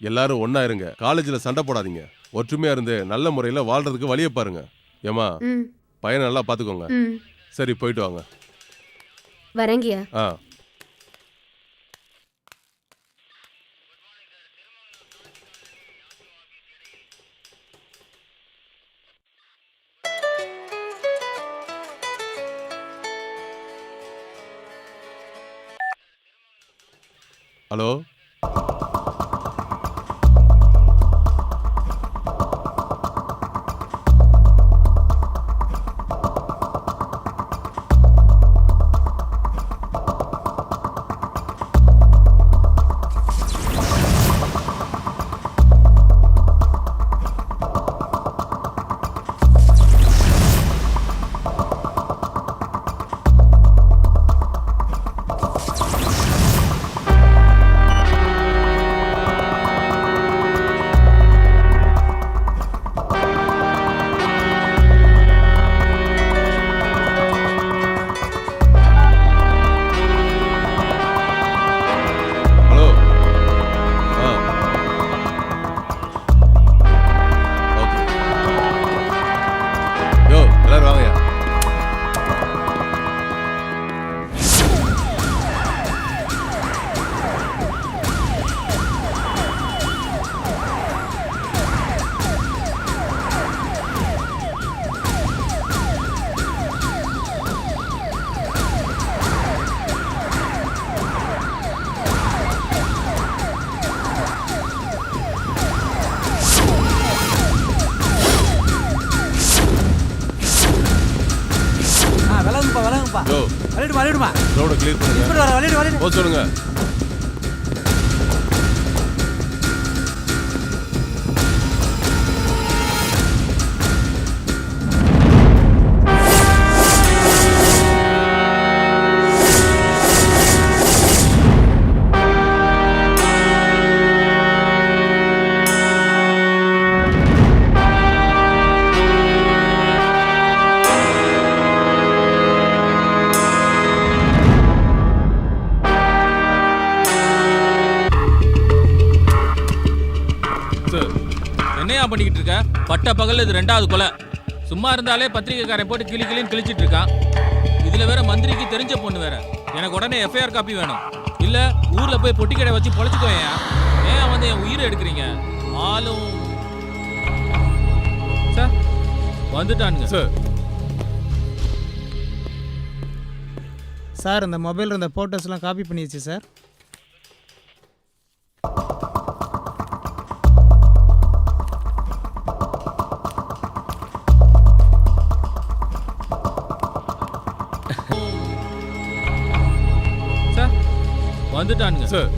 எல்லாரும் ஒண்ணா இருங்க. காலேஜில் சண்டை போடாதீங்க. ஒற்றுமையா இருந்து நல்ல முறையில் வாழ்றதுக்கு வழியை பாருங்க. ஏமா பையனை நல்லா பார்த்துக்கோங்க. சரி போயிட்டு வாங்க. வரங்கியா? ஆ ஹலோ விளையாடுமா ரோட கிளியர் பண்ணுங்க. போ சொல்லுங்க. என்னையா பண்ணிக்கிட்டு இருக்க? பட்ட பகல் இது ரெண்டாவது கொலை. சும்மா இருந்தாலே பத்திரிகைக்காரன் போட்டு கிளி கிளின்னு கிழிச்சிட்டு இருக்கான். இதுல வேற மந்திரிக்கு தெரிஞ்ச பொண்ணு வேற. எனக்கு உடனே எஃப்ஐஆர் காப்பி வேணும். இல்ல ஊர்ல போய் பொட்டி கடை வச்சு பொழைச்சுக்கோயா. ஏன் வந்து என் உயிரை எடுக்கிறீங்க? ஆளும் சார் வந்துட்டானுங்க. சார் சார் இந்த மொபைலில் இருந்த ஃபோட்டோஸ்லாம் காப்பி பண்ணிடுச்சு சார். சார் வந்துட்டானுங்க. சார்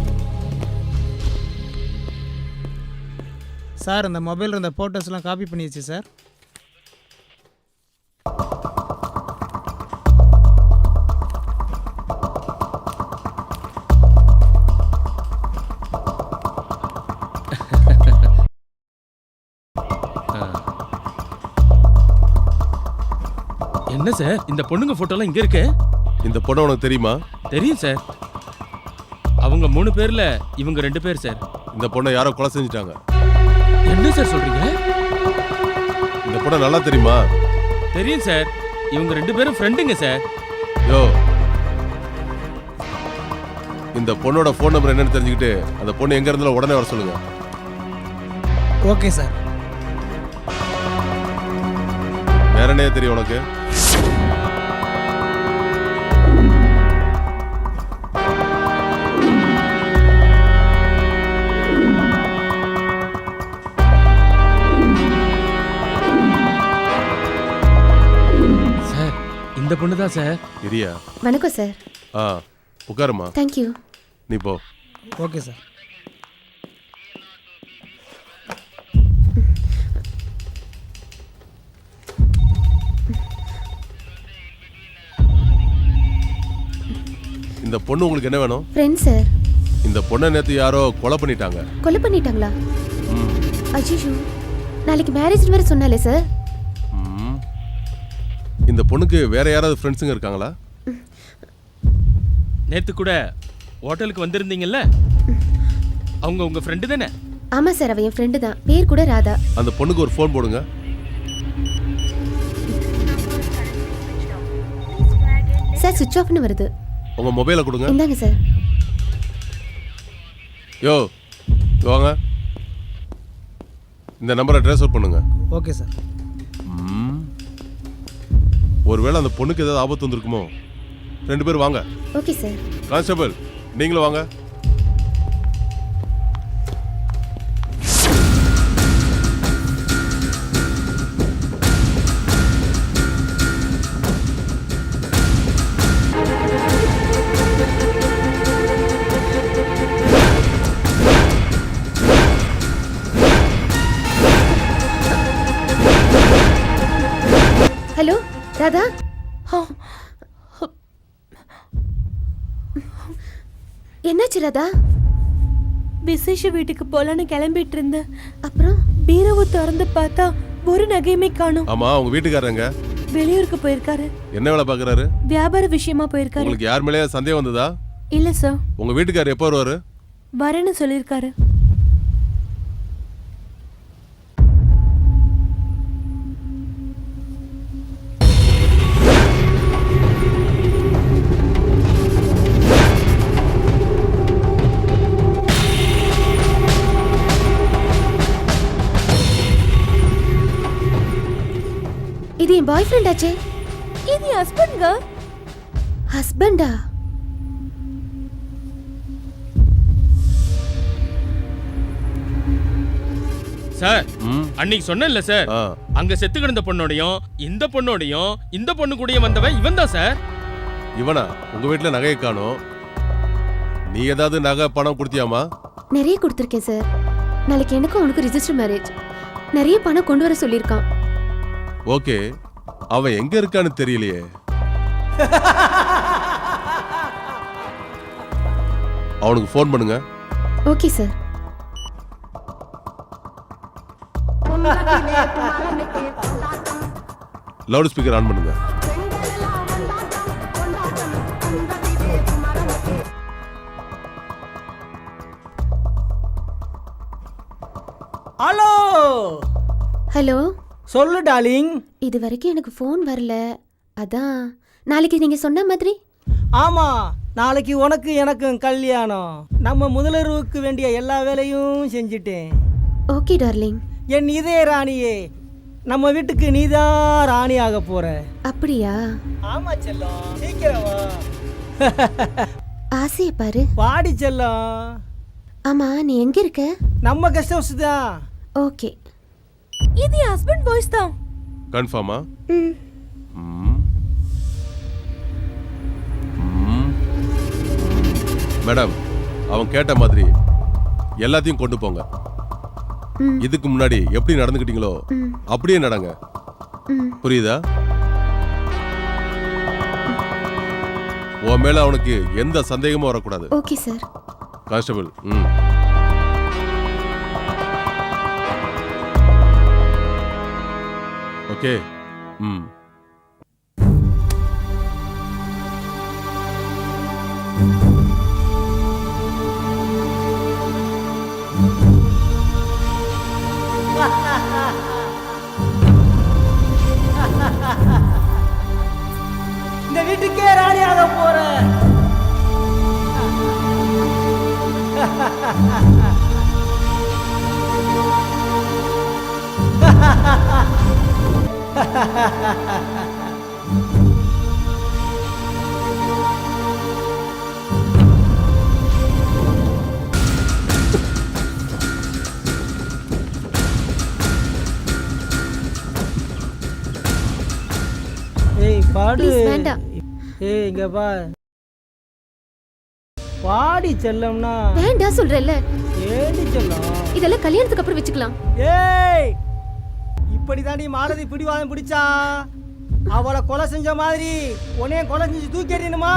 சார் இந்த மொபைலில் இருந்த ஃபோட்டோஸ்லாம் காப்பி பண்ணிடுச்சு சார். என்ன சார் இந்த பொண்ணுங்க போட்டோலாம் இங்க இருக்கு? இந்த பொண்ணு உனக்கு தெரியுமா? தெரியும் சார். அவ அவங்க 3 பேர்ல இவங்க 2 பேர் சார். இந்த பொண்ணை யாரோ கொலை செஞ்சுட்டாங்க. என்ன சார் சொல்றீங்க? இந்த பொண்ணை நல்லா தெரியுமா? தெரியும் சார். இவங்க 2 பேரும் ஃப்ரெண்டுங்க சார். யோ, இந்த பொண்ணோட ஃபோன் நம்பர் என்னன்னு தெரிஞ்சுக்கிட்டு அந்த பொண்ணு எங்க இருந்தாலும் உடனே வர சொல்லுங்க. Okay sir. வேற என்ன தெரியும் உனக்கு? சார், இந்த பொண்ணு தான் சார். இரியா. வணக்கம் சார். உட்காருமா. தேங்க்யூ. நீ போ. Okay sir. இந்த பொண்ணு உங்களுக்கு என்ன வேணும்? Friend sir. இந்த பொண்ணை நேத்து யாரோ கொலை பண்ணிட்டாங்க. கொலை பண்ணிட்டாங்களா? அஜிஜு, நாளைக்கு மேரேஜ் வேற சொன்னாலே சார். இந்த பொண்ணுக்கு வேற யாராவது ஃப்ரெண்ட்ஸுங்க இருக்காங்களா? நேத்து கூட ஹோட்டலுக்கு வந்திருந்தீங்கல்ல, அவங்க உங்க ஃப்ரெண்டு தானே? ஆமா சார், அவ என் ஃப்ரெண்டு தான். பேர் கூட ராதா. அந்த பொண்ணுக்கு ஒரு ஃபோன் போடுங்க. சார், சுவிட்ச் ஆஃப்னு வருது. உங்க மொபைலை கொடுங்க. இந்தாங்க சார். யோ, வாங்க. இந்த நம்பரை ட்ரான்ஸ்ஃபர் பண்ணுங்க. Okay sir. ஒருவேளை அந்த பொண்ணுக்கு ஏதாவது ஆபத்து வந்திருக்குமோ? 2 பேர் வாங்க. Okay sir. கான்ஸ்டபிள், நீங்களும் வாங்க. ஹலோ ராதா. என்னாச்சு ராதா? விசேஷ வீட்டுக்கு போலான்னு கிளம்பிட்டு இருந்தேன். அப்புறம் பீரோவை திறந்து பார்த்தா ஒரு நகையுமே காணோம். ஆமா, உங்க வீட்டுக்காரங்க வெளியூருக்கு போயிருக்காரு. என்ன வேலை பாக்குறாரு? வியாபார விஷயமா போயிருக்காரு. உங்களுக்கு யார் மேலே சந்தேகம் வந்ததா? இல்ல சார். உங்க வீட்டுக்காரர் எப்போ வருவாரு? வரேன்னு சொல்லியிருக்காரு. இது என் பாய் ஃப்ரெண்ட் ஆச்சே. இது ஹஸ்பண்ட்ங்க. ஹஸ்பண்டா? சார், அன்னைக்கு சொன்னேன்ல சார், அங்க செத்து கிடந்த பொண்ணோடையும் இந்த பொண்ணோடையும் இந்த பொண்ணு கூடயே வந்தவன் இவன் தான் சார். இவனா? உங்க வீட்டுல நகையை காணோம். நீ ஏதாவது நகை பணம் கொடுத்தியாமா? நிறைய கொடுத்துருக்கேன் சார். நாளைக்கு எனக்கும் உனக்கு ரிஜிஸ்டர் மேரேஜ். நிறைய பணம் கொண்டு வர சொல்லியிருக்கான். ஓகே, அவன் எங்க இருக்கான்னு தெரியலையே. அவனுக்கு ஃபோன் பண்ணுங்க. Okay sir. Loud speaker on பண்ணுங்க. ஹலோ. ஹலோ. சொல்லு டார்லிங். இது வரைக்கும் எனக்கு ஃபோன் வரல. அதான் நாளைக்கு நீங்க சொன்ன மாதிரி. ஆமா, நாளைக்கு உனக்கு எனக்கும் கல்யாணம். நம்ம முதலருவுக்கு வேண்டிய எல்லா வேலையும் செஞ்சிட்டேன். Okay darling. என் இதய ராணியே, நம்ம வீட்டுக்கு நீதான் ராணி ஆக போற. அப்படியா? ஆமா செல்லம், சீக்கிரம் வா. ஆசையை பாரு. வாடி செல்லம். ஆமா, நீ எங்க இருக்க? நம்ம கெஸ்ட் ஹவுஸ் தான். ஓகே. இது ஹஸ்பண்ட் வாய்ஸ் தான். கன்ஃபார்மா? மேடம், அவன் கேட்ட மாதிரி எல்லாத்தையும் கொண்டு போங்க. இதுக்கு முன்னாடி எப்படி நடந்துக்கிட்டீங்களோ அப்படியே நடங்க. புரியுதா? உன் மேல அவனுக்கு எந்த சந்தேகமும் வரக்கூடாது. Okay sir. கான்ஸ்டபிள். ஓகே. ஏய் பாடு. Please, வேண்டாம். ஏய் இங்க பா. பாடி செல்லம்னா. வேண்டாம் சொல்றேல்ல. ஏடி செல்லம். இதெல்லாம் கல்யாணத்துக்கு அப்புறம் வச்சுக்கலாம். ஏய் இப்படி தாண்டி மாலதி பிடிவாதம் பிடிச்சா அவளை கொலை செஞ்ச மாதிரி உன்னைய கொலை செஞ்சு தூக்கி எறியணுமா?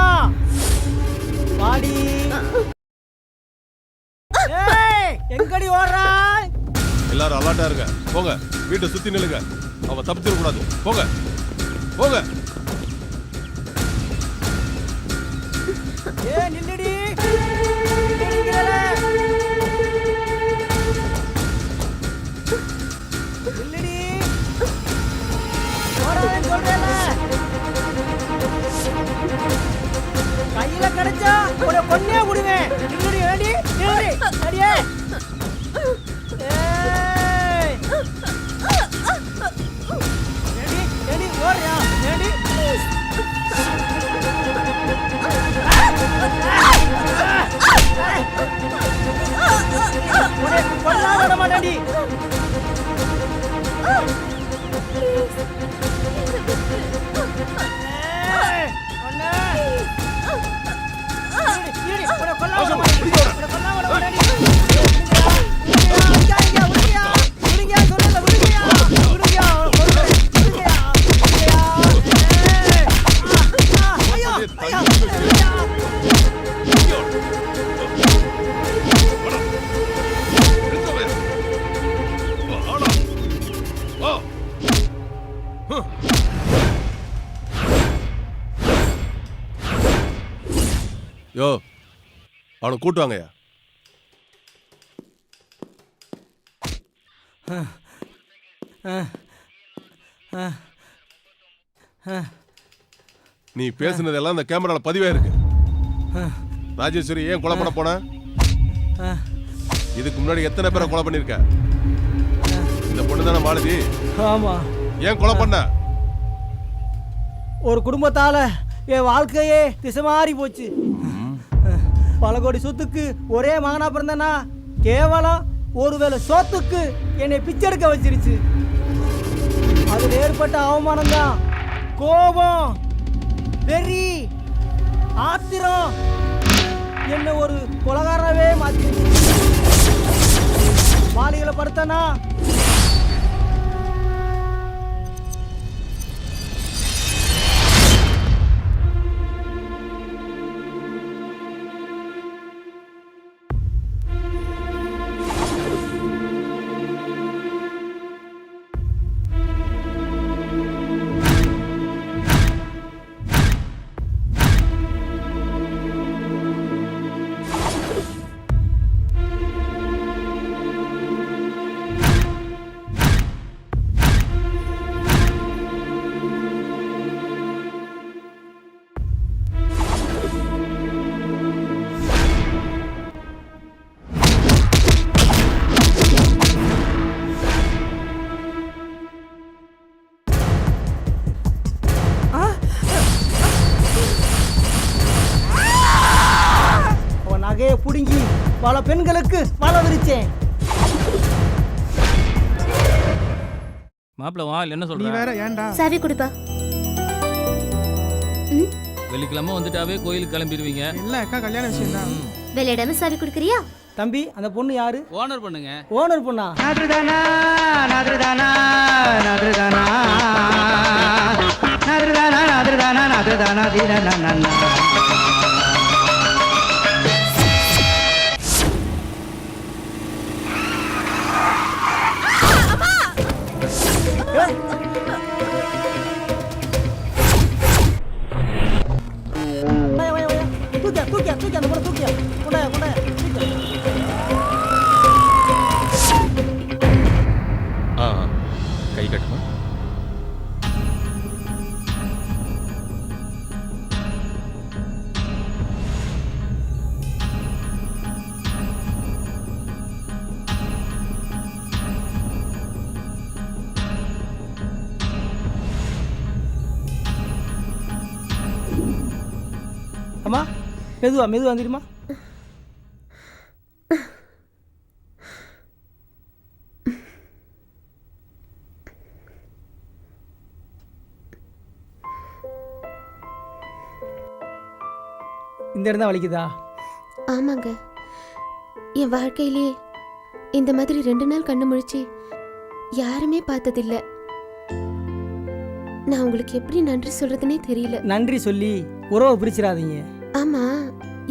பாடி. ஏய் எங்கடி ஓடுறா? எல்லாரும் அலர்ட்டா இருங்க. போங்க, வீட்டை சுத்தி நில்லுங்க. அவ தப்பிச்சிட கூடாது. போங்க போங்க. ஏய் நில்லுடி. நில்லுடி. ஓடாதேன்னு சொல்றேன்ல. கையில கிடைச்சா உன்னை கொன்னே விடுவேன். நில்லுடி ஏடி. நில்லுடி. அடியே. ஏய். ஏடி ஏடி ஓடுறியா? ஏடி. உன்னை கொல்லாம விட மாட்டேன்டி. ஏய், ஒண்ணு. இருடி, உன்னை கொல்லாம விட மாட்டேன்டி. உன்னை கொல்லாம விட மாட்டேன்டி. விடுங்கயா, விடுங்கயா, சொல்லல, விடுங்கயா. விடுங்கயா, விடுங்கயா. ஐயோ, ஐயோ, விடுங்கயா. யோ, அவனை கூட்டுவாங்கய்யா. நீ பேசுனதெல்லாம் இந்த கேமரால பதிவே இருக்கு. ராஜேஸ்வரி ஏன் கொலை பண்ண போன? இதுக்கு முன்னாடி எத்தனை பேரை கொலை பண்ணிருக்க? இந்த பொண்ணு தானே மாலதி? ஆமா. ஏன் கொலை பண்ண? ஒரு குடும்பத்தால என் வாழ்க்கையே திசை மாறி போச்சு. பல கோடி சொத்துக்கு ஒரே மகனா பிறந்தனா கேவலம் ஒருவேளை சொத்துக்கு என்னை பிச்செடுக்க வச்சிருச்சு. அதுல ஏற்பட்ட அவமானம் தான் கோபம், வெறி, ஆத்திரம் என்ன ஒரு கொலகாரவே மாத்திருச்சு. மாளிகளை படுத்தனா நகையை புடுங்கி பல பெண்களுக்கு பல விரிச்சேன். மாப்பிள்ள வா, என்ன நீ சொல்ற? வேற ஏன்டா? சாவி கொடுப்பா. வெள்ளிக்கிழமை வந்துட்டாவே கோயிலுக்கு கிளம்பிடுவீங்க. இல்ல அக்கா கல்யாண விஷயம் தான். வெளியிடாம சாவி கொடுக்குறியா? தம்பி அந்த பொண்ணு யாரு? ஓனர் பண்ணுங்க. ஓனர் பொண்ணா? தூக்கி அந்த பொண்ணை தூக்கியா கொண்டாயா கொண்டாயா. கை கட்டுமா? மெதுவா மெதுவா வந்துடுமா. இந்த இடம் தான் வலிக்குதா? ஆமாங்க, என் வாழ்க்கையிலே இந்த மாதிரி 2 நாள் கண்ணு முழிச்சு யாருமே பார்த்ததில்ல. நான் உங்களுக்கு எப்படி நன்றி சொல்றதுனே தெரியல. நன்றி சொல்லி உறவை பிரிச்சிடாதீங்க. ஆமா,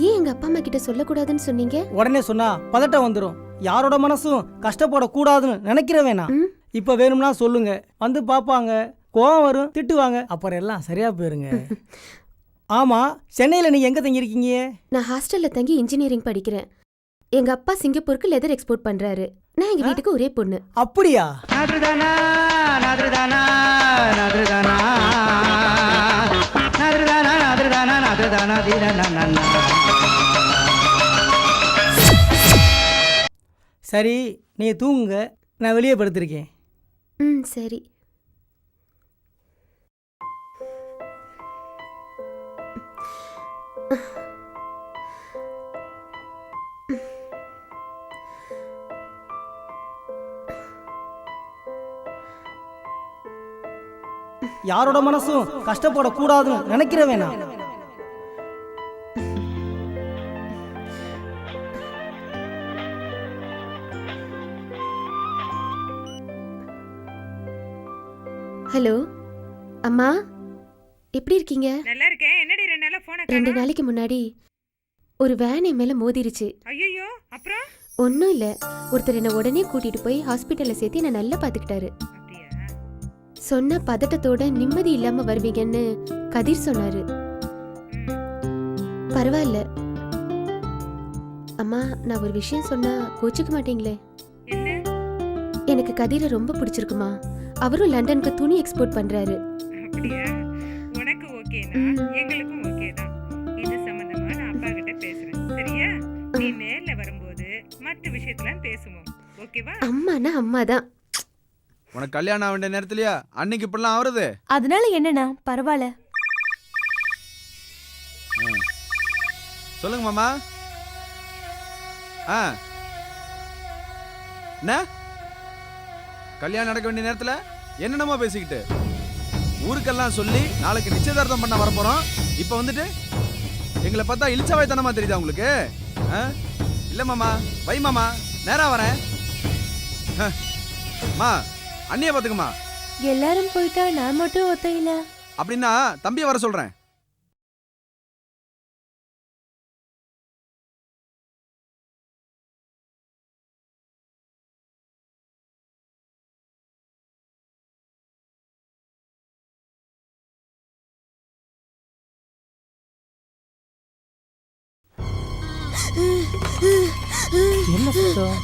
ஏன் எங்க அப்பா அம்மா கிட்ட சொல்லக்கூடாதுன்னு சொன்னீங்க? உடனே சொன்னா பதட்டம் வந்துடும். யாரோட மனசும் கஷ்டப்படக்கூடாதுன்னு நினைக்கிற வேணாம். இப்போ வேணும்னா சொல்லுங்க, வந்து பார்ப்பாங்க, கோவம் வரும், திட்டுவாங்க, அப்புறம் எல்லாம் சரியா போயிருங்க. ஆமா, சென்னையில் நீங்க எங்க தங்கியிருக்கீங்க? நான் ஹாஸ்டல்ல தங்கி இன்ஜினியரிங் படிக்கிறேன். எங்க அப்பா சிங்கப்பூருக்கு லெதர் எக்ஸ்போர்ட் பண்றாரு. நான் எங்க வீட்டுக்கு ஒரே பொண்ணு. அப்படியா? சரி, நீ தூங்குங்க, நான் வெளியே படுத்திருக்கேன். சரி. யாரோட மனசும் கஷ்டப்படக்கூடாதுன்னு நினைக்கிற வேணாம். ஹலோ அம்மா, எப்படி இருக்கீங்க? நல்லா இருக்கேன். என்னடி 2 நாளா போன் 2 நாளைக்கு முன்னாடி ஒரு வேன் என் மேல மோதிருச்சு. ஐயோ, அப்புறம்? ஒன்றும் இல்லை, ஒருத்தர் என்னை உடனே கூட்டிட்டு போய் ஹாஸ்பிட்டலில் சேர்த்து என்னை நல்லா பார்த்துக்கிட்டாரு. சொன்ன பதட்டத்தோட நிம்மதி இல்லாம வருவீங்கன்னு கதிர் சொன்னாரு. பரவாயில்ல அம்மா, நான் ஒரு விஷயம் சொன்னா கோச்சுக்க மாட்டீங்களே? எனக்கு கதிரை ரொம்ப பிடிச்சிருக்குமா. அவரும் லண்டனுக்கு துணி எக்ஸ்போர்ட் பண்றாரு. உனக்கு ஓகேனா எங்களுக்கும் ஓகே தான். இது சம்பந்தமா நான் அப்பா கிட்ட பேசுறேன். சரியா? நீ நேர்ல வரும்போது மற்ற விஷயத்தெல்லாம் பேசுவோம். ஓகேவா? அம்மானா அம்மா தான். உனக்கு கல்யாணம் ஆக வேண்டிய நேரத்துலயா அன்னைக்கு இப்படிலாம் ஆகுறது? அதனால என்னண்ணா, பரவாயில்ல. சொல்லுங்க மாமா. என்ன கல்யாணம் நடக்க வேண்டிய நேரத்துல என்னென்னமோ பேசிக்கிட்டு ஊருக்கெல்லாம் சொல்லி நாளைக்கு நிச்சயதார்த்தம் பண்ண வரப்போறோம். இப்போ வந்துட்டு எங்களை பார்த்தா இழிச்சவாய்த்தனமா தெரியுதா உங்களுக்கு? இல்ல மாமா, வை மாமா, நேரா வரேன். மா, அண்ணிய பாத்துக்குமா. எல்லாரும் போயிட்டா நான் மட்டும் ஒத்தையில. அப்படின்னா தம்பியை வர சொல்றேன். என்ன சத்தம்?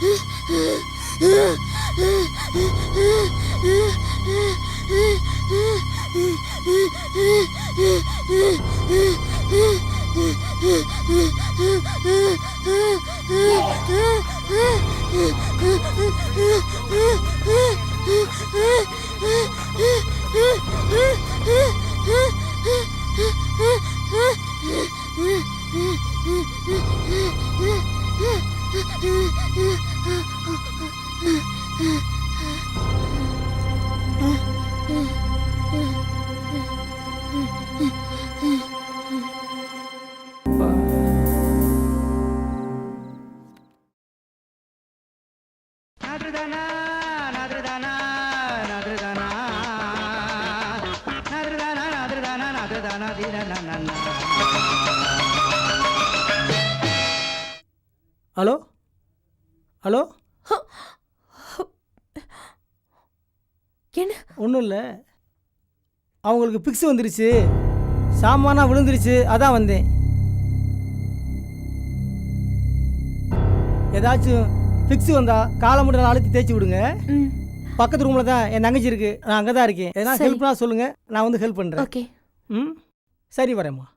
ஹலோ ஹலோ, என்ன? ஒன்றும் இல்லை, அவங்களுக்கு பிக்ஸ் வந்துருச்சு, சாமானா விழுந்துருச்சு, அதான் வந்தேன். ஏதாச்சும் பிக்ஸ் வந்தா காலை மட்டும் அழுத்தி தேய்ச்சி விடுங்க. பக்கத்து ரூமில் தான் என் தங்கச்சி இருக்கு, நான் அங்கே தான் இருக்கேன். எதனா ஹெல்ப்னா சொல்லுங்க, நான் வந்து ஹெல்ப் பண்ணுறேன். ஓகே. சரி, வரேம்மா.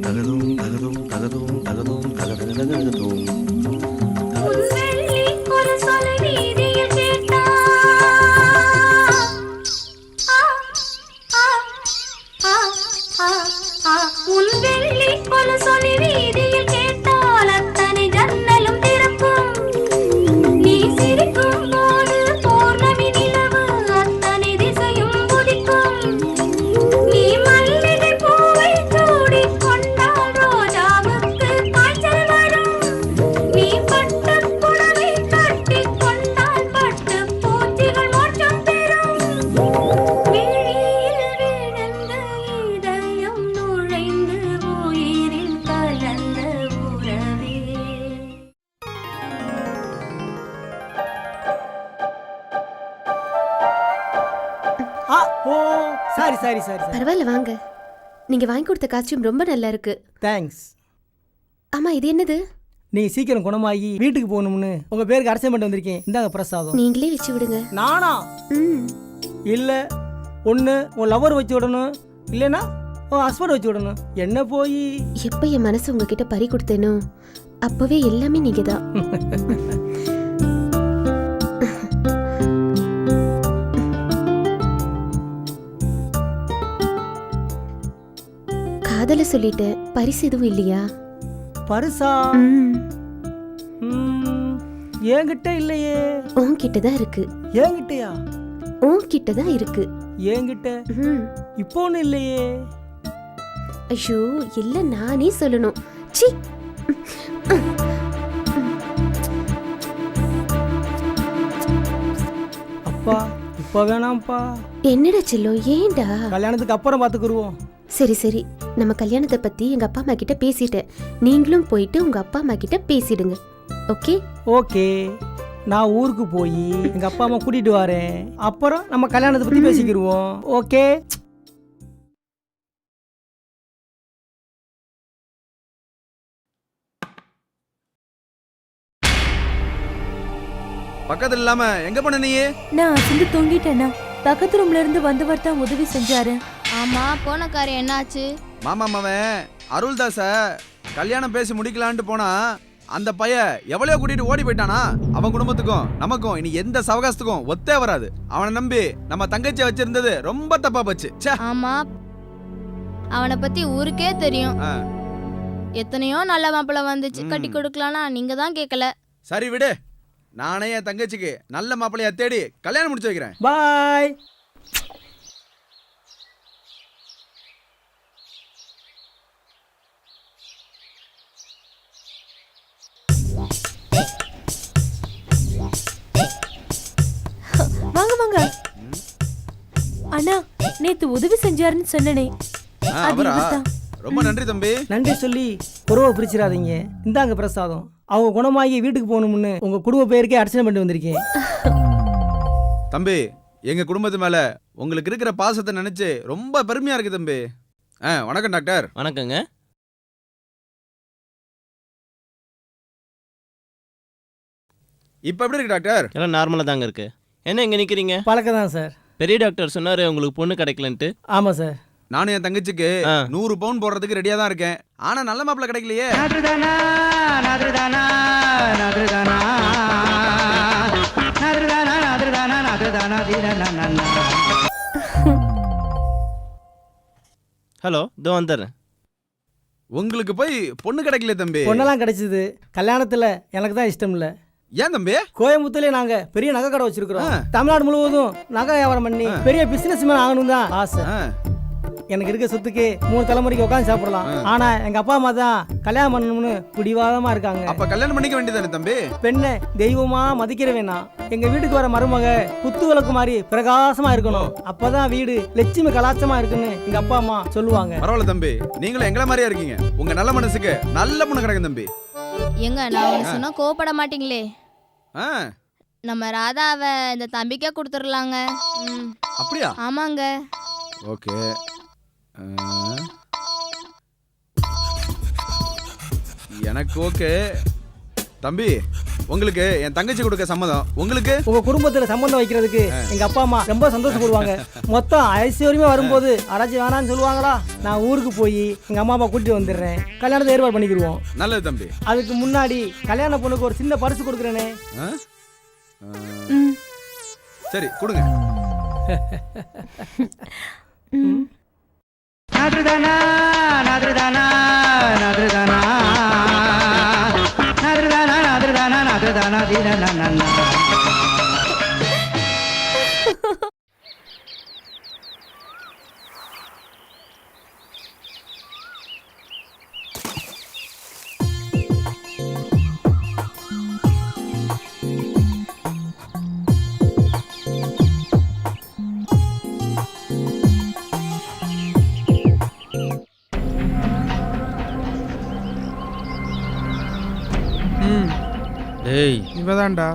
தகதும் ஓ சாரி சாரி சாரி சாரி பரவாயில்ல வாங்க. நீங்க வாங்கி கொடுத்த காஸ்டியூம் ரொம்ப நல்லா இருக்கு. தேங்க்ஸ். ஆமா இது என்னது? நீ சீக்கிரம் குணமாகி வீட்டுக்கு போகணும்னு உங்க பேருக்கு அரசியல் பண்ணிட்டு வந்திருக்கேன். இந்தாங்க பிரசாதம். நீங்களே வச்சு விடுங்க. நானா? ம். இல்லை ஒன்று உன் லவர் வச்சு விடணும், இல்லைன்னா உன் ஹஸ்பண்ட் வச்சு விடணும். என்ன போய் எப்ப என் மனசு உங்ககிட்ட பறி கொடுத்தேனோ அப்பவே எல்லாமே நீங்க தான். காதல சொல்லிட்டேன். பரிசு எதுவும் இல்லையா? பரிசா? ம். என்கிட்ட இல்லையே. உன்கிட்ட தான் இருக்கு. என்கிட்டயா? உன்கிட்ட தான் இருக்கு. என்கிட்ட ம். இப்போ ஒன்றும் இல்லையே. ஐயோ இல்ல நானே சொல்லணும். சி. அப்பா இப்போ வேணாம்ப்பா. என்னடா செல்லம் ஏன்டா? கல்யாணத்துக்கு அப்புறம் பார்த்துக்குருவோம். சரி சரி நம்ம கல்யாணத்தை பத்தி எங்க அப்பா அம்மா கிட்ட பேசிட்டேன். நீங்களும் போயிட்டு உங்க அப்பா அம்மா கிட்ட பேசிடுங்க. ஓகே? ஓகே. நான் ஊருக்கு போய் எங்க அப்பா அம்மா கூட்டிட்டு வரேன். அப்புறம் நம்ம கல்யாணத்தை பத்தி பேசிக்கிருவோம். ஓகே? பக்கத்துல இல்லாம எங்க போன நீ? நான் அசந்து தூங்கிட்டேனா? பக்கத்து ரூம்ல இருந்து வந்தவர் தான் உதவி செஞ்சாரு. ஆமா போன காரியம் என்னாச்சு? மாமா மாவன் அருள்தாச கல்யாணம் பேசி முடிக்கலான்ட்டு போனா அந்த பைய எவ்வளவு கூட்டிட்டு ஓடி போயிட்டானா? அவன் குடும்பத்துக்கும் நமக்கும் இனி எந்த சவகாசத்துக்கும் ஒத்தே வராது. அவனை நம்பி நம்ம தங்கச்சியை வச்சிருந்தது ரொம்ப தப்பா போச்சு. ஆமா அவனை பத்தி ஊருக்கே தெரியும். எத்தனையோ நல்ல மாப்பிள்ள வந்துச்சு கட்டி கொடுக்கலானா நீங்க தான் கேட்கல. சரி விடு, நானே என் தங்கச்சிக்கு நல்ல மாப்பிள்ளையா தேடி கல்யாணம் முடிச்சு வைக்கிறேன். பாய். வாங்க வாங்க. அண்ணா நேத்து உதவி செஞ்சாருன்னு சொன்னனே. அவரா? ரொம்ப நன்றி தம்பி. நன்றி சொல்லி குறவை பிரிச்சிடாதீங்க. இந்தாங்க பிரசாதம். அவங்க குணமாகி வீட்டுக்கு போகணும்னு உங்க குடும்ப பேருக்கே அர்ச்சனை பண்ணிட்டு வந்திருக்கேன். தம்பி எங்க குடும்பத்து மேல உங்களுக்கு இருக்கிற பாசத்தை நினைச்சு ரொம்ப பெருமையா இருக்கு தம்பி. வணக்கம் டாக்டர். வணக்கங்க. இப்ப எப்படி இருக்கு டாக்டர்? எல்லாம் நார்மலாக தாங்க இருக்கு. என்ன இங்கே நிற்கிறீங்க? பழக்கம் தான் சார். பெரிய டாக்டர் சொன்னார் உங்களுக்கு பொண்ணு கிடைக்கலன்ட்டு. ஆமாம் சார். நானும் என் தங்கச்சிக்கு 100 பவுன் போடுறதுக்கு ரெடியா தான் இருக்கேன். ஆனா நல்ல மாப்பிள்ள கிடைக்கலையே. ஹலோ இதோ வந்துடுறேன். உங்களுக்கு போய் பொண்ணு கிடைக்கல தம்பி. பொண்ணெல்லாம் கிடைச்சது. கல்யாணத்துல எனக்கு தான் இஷ்டம் இல்லை. ஏன் தம்பி? கோயம்புத்தூர்ல நாங்க பெரிய நகை கடை வச்சிருக்கிறோம். தமிழ்நாடு முழுவதும் நகை வியாபாரம் பண்ணி பெரிய பிசினஸ் மேன் ஆகணும் தான் ஆசை. எனக்கு இருக்க சொத்துக்கு 3 தலைமுறைக்கு உட்காந்து சாப்பிடலாம். ஆனா எங்க அப்பா அம்மா தான் கல்யாணம் பண்ணணும்னு பிடிவாதமா இருக்காங்க. அப்ப கல்யாணம் பண்ணிக்க வேண்டியதானே தம்பி? பெண்ணை தெய்வமா மதிக்கிற வேணாம். எங்க வீட்டுக்கு வர மருமக குத்து விளக்கு மாதிரி பிரகாசமா இருக்கணும். அப்பதான் வீடு லட்சுமி கலாச்சமா இருக்குன்னு எங்க அப்பா அம்மா சொல்லுவாங்க. பரவாயில்ல தம்பி, நீங்களும் எங்களை மாதிரியா இருக்கீங்க. உங்க நல்ல மனசுக்கு நல்ல பொண்ணு கிடைக்கும் தம்பி. எங்க நான் ஒன்னு சொன்னா கோவப்பட மாட்டீங்களே? நம்ம ராதாவை இந்த தம்பிக்கே கொடுத்துடலாங்க. அப்படியா? ஆமாங்க. ஓகே. எனக்கு ஓகே தம்பி. உங்களுக்கு என் தங்கச்சி கொடுக்க சம்மதம். உங்களுக்கு உங்க குடும்பத்துல சம்பந்தம் வைக்கிறதுக்கு எங்க அப்பா அம்மா ரொம்ப சந்தோஷப்படுவாங்க. மொத்தம் ஐஸ்வர்யமே வரும்போது அடைச்சி வேணான்னு சொல்லுவாங்களா? நான் ஊருக்கு போய் எங்க அம்மா அப்பா கூட்டிட்டு வந்துடுறேன். கல்யாணத்தை ஏற்பாடு பண்ணிக்கிடுவோம். நல்லது தம்பி. அதுக்கு முன்னாடி கல்யாண பொண்ணுக்கு ஒரு சின்ன பரிசு கொடுக்குறேனே. சரி கொடுங்க. நாதுதானா நாதுதானா நாதுதானா நாதுதானா நாதுதானா நாதுதானா தீனனா. டேய் இவதான்டா.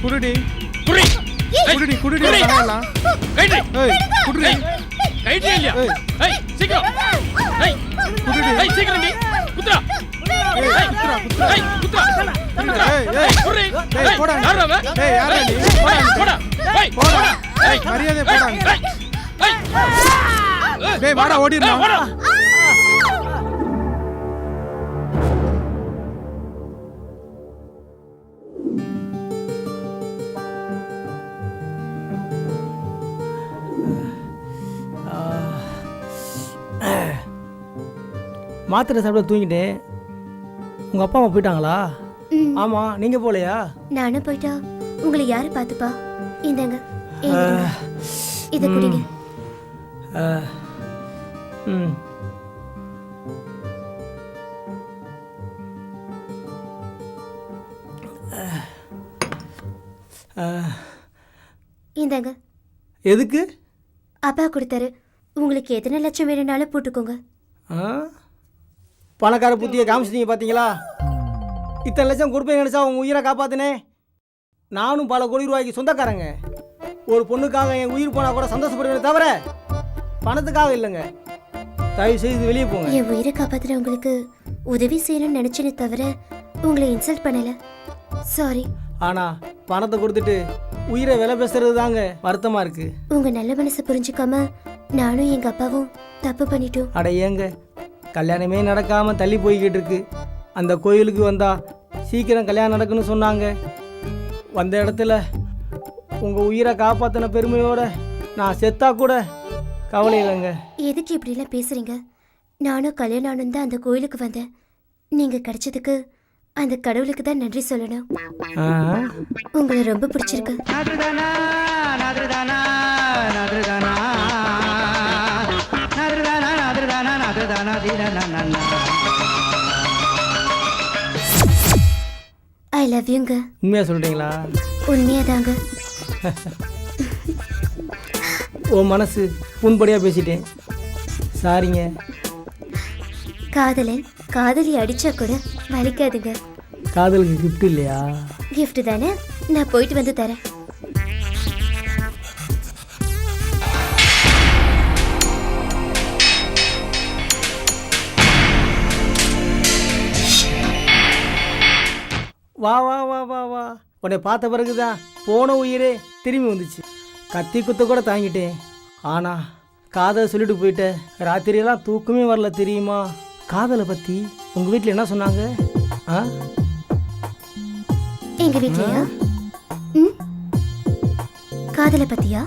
குடுடி குடி குடுடி குடுடி வரலாம் கைடி ஏய் குடுடி கைடி இல்லையா ஏய் சீக்கிரம் ஏய் குடுடி ஏய் சீக்கிரம் நீ குத்ரா ஏய் குத்ரா குத்ரா ஏய் குத்ரா ஏய் ஏய் குடி ஏய் போடா யாரா அவன் ஏய் யாரா நீ போடா ஏய் போடா ஏய் மரியாதை போடா ஏய் டேய் வாடா ஓடிரலாம் போடா மாத்திரை சாப்பிட தூங்கிட்டேன். உங்கள் அப்பா அம்மா போயிட்டாங்களா? ம், ஆமாம், நீங்கள் போகலையா? நானும் போயிட்டா உங்களை யாரு பாத்துப்பா? இந்தாங்க எழுதுங்க. இத குடிங்க. ம் இந்தாங்க எதுக்கு? அப்பா கொடுத்தாரு. உங்களுக்கு எத்தனை லட்சம் வேணும்னாலும் போட்டுக்கோங்க. பணக்கார புத்தியை காமிச்சிட்டீங்க பார்த்தீங்களா? இத்தனை லட்சம் கொடுப்பேன் நினச்சா உங்கள் உயிரை காப்பாற்றினே. நானும் பல கோடி ரூபாய்க்கு சொந்தக்காரங்க. ஒரு பொண்ணுக்காக என் உயிர் போனால் கூட சந்தோஷப்படுவேன் தவிர பணத்துக்காக இல்லைங்க. தயவு செய்து வெளியே போங்க. என் உயிரை காப்பாத்துற உங்களுக்கு உதவி செய்யணும்னு நினைச்சேனே தவிர உங்களை இன்சல்ட் பண்ணல. சாரி. ஆனால் பணத்தை கொடுத்துட்டு உயிரை விலை பேசுறது தாங்க வருத்தமாக இருக்குது. உங்க நல்ல மனசை புரிஞ்சுக்காம நானும் எங்க அப்பாவும் தப்பு பண்ணிட்டோம். அட ஏங்க, கல்யாணமே நடக்காமல் தள்ளி போய்கிட்டு இருக்கு. அந்த கோயிலுக்கு வந்தா சீக்கிரம் கல்யாணம் நடக்குன்னு சொன்னாங்க. வந்த இடத்துல உங்கள் உயிரை காப்பாற்றின பெருமையோட நான் செத்தா கூட கவலை இல்லைங்க. எதுக்கு இப்படிலாம் பேசுறீங்க? நானும் கல்யாணம் ஆனு தான் அந்த கோயிலுக்கு வந்தேன். நீங்க கிடைச்சதுக்கு அந்த கடவுளுக்கு தான் நன்றி சொல்லணும். உங்களை ரொம்ப பிடிச்சிருக்கு. ஐ லவ் யூங்க. உண்மையாக சொல்கிறீங்களா? உண்மையாதாங்க. உன் மனசு புண்படியாக பேசிட்டேன், சாரிங்க. காதலன் காதலி அடிச்சா கூட வலிக்காதுங்க. காதலுக்கு கிஃப்ட் இல்லையா? கிஃப்ட் தானே, நான் போயிட்டு வந்து தரேன். வா வா வா வா வா. உன்னை பார்த்த பிறகுதான் போன உயிரே திரும்பி வந்துச்சு. கத்தி குத்த கூட தாங்கிட்டேன். ஆனால் காதலை சொல்லிட்டு போயிட்டேன். ராத்திரியெல்லாம் தூக்கமே வரல தெரியுமா? காதலை பற்றி உங்கள் வீட்டில் என்ன சொன்னாங்க? எங்க வீட்லயா? காதலை பத்தியா?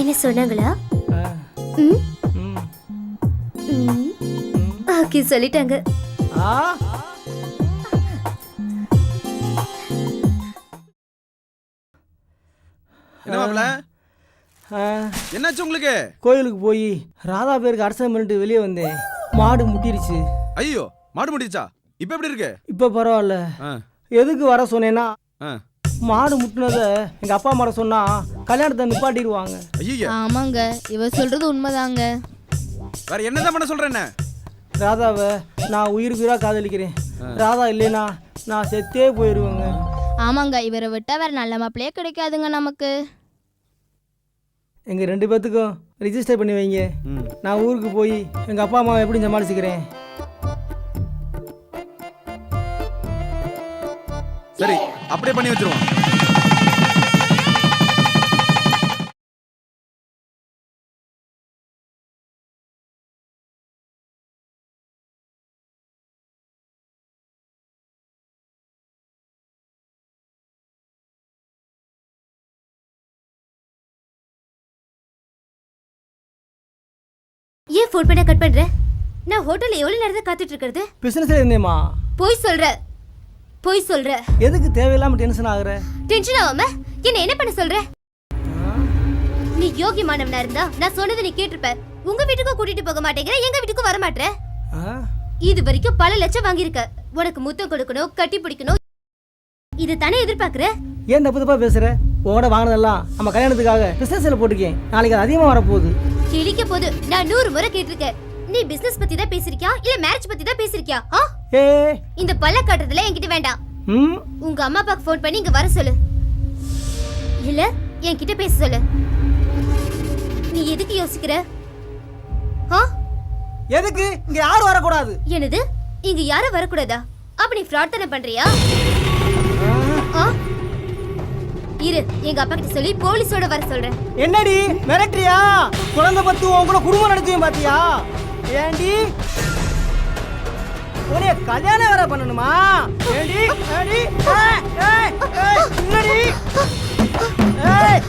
என்ன சொன்னாங்களா? ஓகே, சொல்லிட்டாங்க. என்ன மாப்ள? என்னாச்சு உங்களுக்கு? கோயிலுக்கு போய் ராதா பேருக்கு அரசம் பண்ணிட்டு வெளியே வந்தேன். மாடு முட்டிருச்சு. ஐயோ, மாடு முட்டிச்சா? இப்போ எப்படி இருக்கு? இப்போ பரவாயில்ல. எதுக்கு வர சொன்னேன்னா, மாடு முட்டினத எங்க அப்பா அம்மா சொன்னா கல்யாணத்தை நிப்பாட்டிடுவாங்க. ஐயோ, ஆமாங்க, இவ சொல்றது உண்மைதாங்க. வேற என்னதான் பண்ண சொல்றேன்? ராதாவை நான் உயிருக்கு உயிராக காதலிக்கிறேன். ராதா இல்லைனா நான் செத்தே போயிடுவேங்க. ஆமாங்க, இவரை விட்டா வேற நல்ல மாப்பிள்ளையே கிடைக்காதுங்க நமக்கு. எங்கள் 2 பேர்த்துக்கும் ரிஜிஸ்டர் பண்ணி வைங்க. நான் ஊருக்கு போய் எங்கள் அப்பா அம்மாவை எப்படி சமாளிச்சுக்கிறேன். சரி, அப்படியே பண்ணி வச்சிருவோம். ஏன் ஃபோன் பண்ண கட் பண்ற? நான் ஹோட்டல்ல எவ்வளவு நேரம் காத்துட்டு இருக்கிறது? பிசினஸ்ல இருந்தேம்மா. போய் சொல்ற. எதுக்கு தேவையில்லாம டென்ஷன் ஆகுற? டென்ஷன் ஆகாம என்ன என்ன பண்ண சொல்ற? நீ யோகியமானவனா இருந்தா நான் சொன்னதை நீ கேட்டிருப்ப. உங்க வீட்டுக்கு கூட்டிட்டு போக மாட்டேங்கிற, எங்க வீட்டுக்கு வர மாட்டேற. இது வரைக்கும் பல லட்சம் வாங்கியிருக்க. உனக்கு முத்தம் கொடுக்கணும், கட்டி பிடிக்கணும், இது தானே எதிர்பார்க்கற? ஏன் தப்பு தப்பா பேசுற? உங்களோட வாங்கினதெல்லாம் நம்ம கல்யாணத்துக்காக பிசினஸ்ல போட்டுக்கேன். நாளைக்கு அது அதிகமா வரப்போகுது. கிழிக்க போது. நான் 100 முறை கேட்டிருக்கேன். நீ பிசினஸ் பத்தி தான் பேசிருக்கியா இல்ல மேரேஜ் பத்தி தான் பேசிருக்கியா? இந்த பல்ல காட்டுறதுல என்கிட்ட வேண்டாம். ம் உங்க அம்மா அப்பாக்கு ஃபோன் பண்ணி இங்க வர சொல்லு. இல்ல என்கிட்ட பேச சொல்லு. நீ எதுக்கு யோசிக்கிற? ஆ? எதுக்கு இங்க யாரும் வரக்கூடாது? என்னது இங்க யாரும் வரக்கூடாதா? அப்ப நீ ஃப்ராட் தானே பண்றியா? ஆ? இரு எங்க அப்பா கிட்ட சொல்லி போலீஸோட வர சொல்றேன். என்னடி மிரட்டுறியா? குழந்தை பத்து உன் கூட குடும்பம் நடத்துவேன் பாத்தியா? ஏண்டி உன்னைய கல்யாணம் வேற பண்ணணுமா? ஏண்டி ஏண்டி ஏய் ஏய் ஏய் என்னடி ஏய்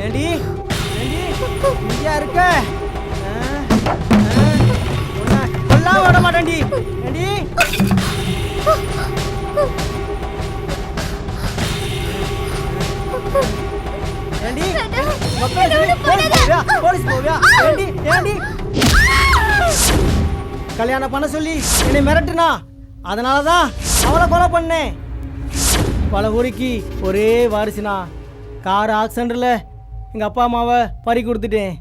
ஏண்டி ஏண்டி இங்கயா இருக்க? கொல்லாம விட மாட்டேன்டி. ஏண்டி ஏண்டி போலீஸ் போவியா? ஏண்டி ஏண்டி கல்யாணம் பண்ண சொல்லி என்னை மிரட்டுனா, அதனாலதான் அவளை கொலை பண்ணேன். பல ஊருக்கு ஒரே வாரிசுனா. கார் ஆக்சிடென்ட்ல எங்கள் அப்பா அம்மாவை பறி கொடுத்துட்டேன்.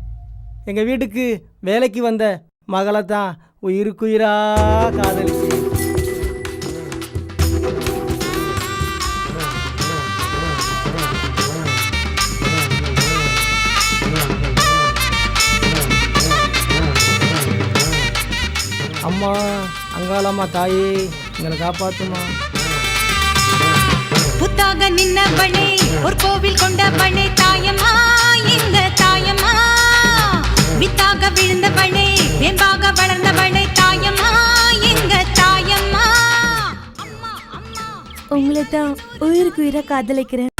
எங்கள் வீட்டுக்கு வேலைக்கு வந்த மகளை தான் உயிருக்குயிரா காதலிச்சு. அம்மா அங்காளம்மா தாயே எங்களை காப்பாத்துமா. புத்தாக நின்னவனே ஒரு கோவில் கொண்டவனே தாயம்மா எங்க தாயம்மா. வித்தாக விழுந்தவனே வேம்பாக வளர்ந்தவனே தாயம்மா எங்க தாயம்மா. உங்களை தான் உயிருக்கு உயிரை காதலிக்கிறேன்.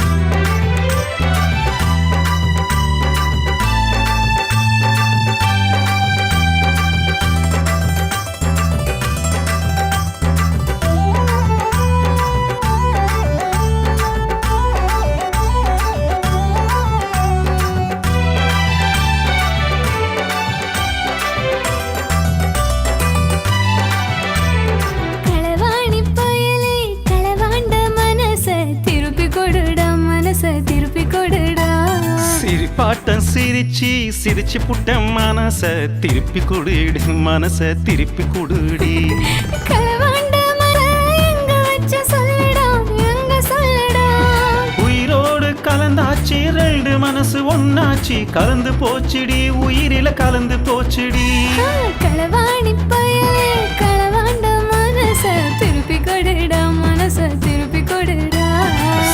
சிரிப்பாட்டம் சிரிச்சு சிரிச்சு புட்ட மனச திருப்பி கொடுடி, மனச திருப்பி கொடுடி. உயிரோடு கலந்தாச்சு ரெண்டு மனசு ஒன்னாச்சு, கலந்து போச்சுடி உயிரில கலந்து போச்சுடி. களவாணி பயலே களவாண்ட மனச திருப்பி கொடுடா, மனச திருப்பி கொடுடா.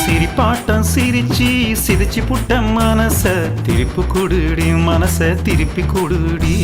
சிரிப்பாட்டம் சிரிச்சு சிரிச்சு புட்ட மனச திருப்பி கொடுடி, மனச திருப்பி கொடுடி.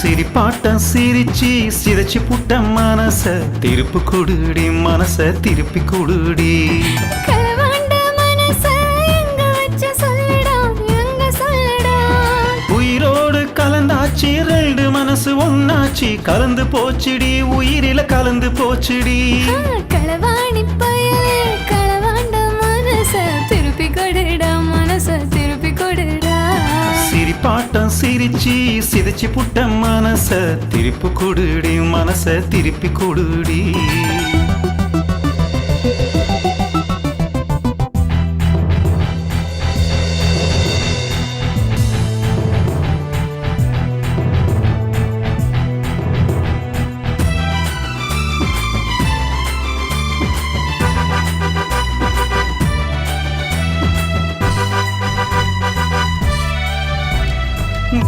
சிரிப்பாட்டம் சிரிச்சு சிரிச்சு புட்ட மனச திருப்பி கொடுடி, மனச திருப்பி கொடுடி. உயிரோடு கலந்தாச்சு ரெண்டு மனசு ஒன்னாச்சு, கலந்து போச்சுடி உயிரில கலந்து போச்சுடி. களவாணி பயலே களவாண்ட மனச திருப்பி கொடுடா, மனச திருப்பி கொடுடா. சிரிப்பாட்டம் சிரிச்சு சிரிச்சு புட்ட மனச திருப்பி கொடுடி, மனச திருப்பி கொடுடி.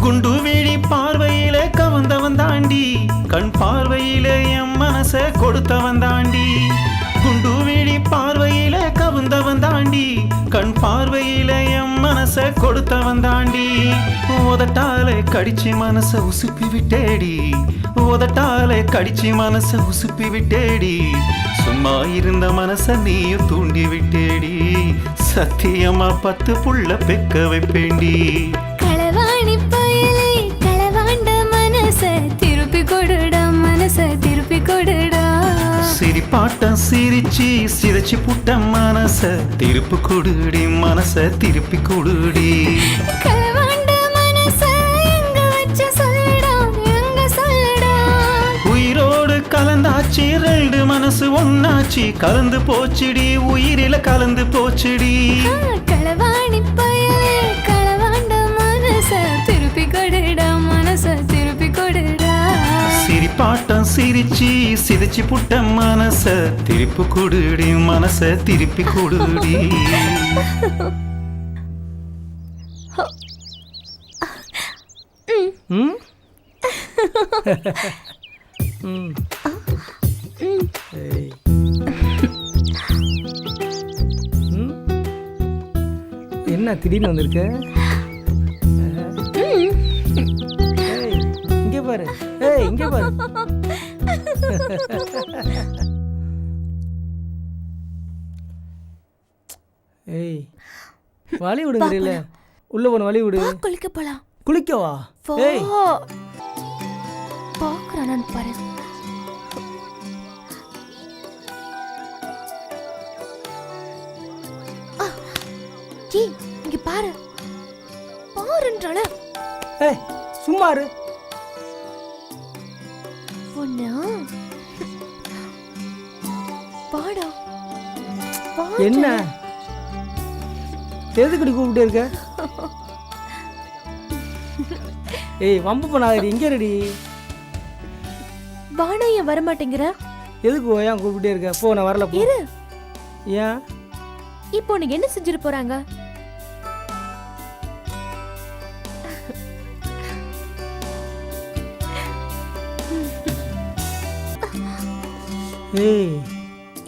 குண்டு விழி பார்வையில கவர்ந்தவன் தாண்டி கண் பார்வையில என் மனச கொடுத்தவன் தாண்டி குண்டு விழி பார்வையில கவர்ந்தவன் தாண்டி கண் பார்வையில என் மனச கொடுத்தவன் தாண்டி உதட்டாலே கடிச்சு மனச உசுப்பி விட்டேடி உதட்டாலே கடிச்சு மனச உசுப்பி விட்டேடி சும்மா இருந்த மனச நீயும் தூண்டி விட்டேடி சத்தியமா 10 புள்ள பெக்க வைப்பேண்டி களவாணி பயலே களவாண்ட மனச திருப்பி கொடுடா மனச திருப்பி கொடுடா சிரிப்பாட்டம் சிரிச்சு சிரிச்சு புட்ட மனச திருப்பி கொடுடி மனச திருப்பி கொடுடி களவாண்ட மனச எங்க வச்சு சொல்லுடா எங்க சொல்லுடா உயிரோடு கலந்தாச்சு 2 மனசு ஒன்னாச்சு கலந்து போச்சுடி உயிரில கலந்து போச்சுடி களவாணி பயலே களவாண்ட மனச திருப்பி கொடுடா மனச திருப்பி கொடுடா சிரிப்பாட்டம் சிரிச்சு சிரிச்சு புட்ட மனச திருப்பி கொடுடி மனச திருப்பி கொடுடி ம் ம் ஏய் ம் என்ன திடீர்னு வந்திருக்க ஏய் இங்கே பாரு ஏய் இங்கே பாரு ஏய் வழி விடுங்கறில்ல உள்ள போன வழி விடு குளிக்க போலாம் குளிக்கவா ஏய் பாக்குறானு பாரு ஏய் இங்க பாரு பாருன்றால ஏய் சும்மா இரு பொண்ணா பாடா என்ன எதுக்குடி கூப்பிட்டே இருக்க ஏய் வம்பு பண்ணாதடி இங்கே ரெடி வானா ஏன் வர மாட்டேங்கிற எதுக்கு ஏன் கூப்பிட்டே இருக்க போ நான் வரல போ இரு ஏன் இப்போ உனக்கு என்ன செஞ்சிட்டு போறாங்க ஏய்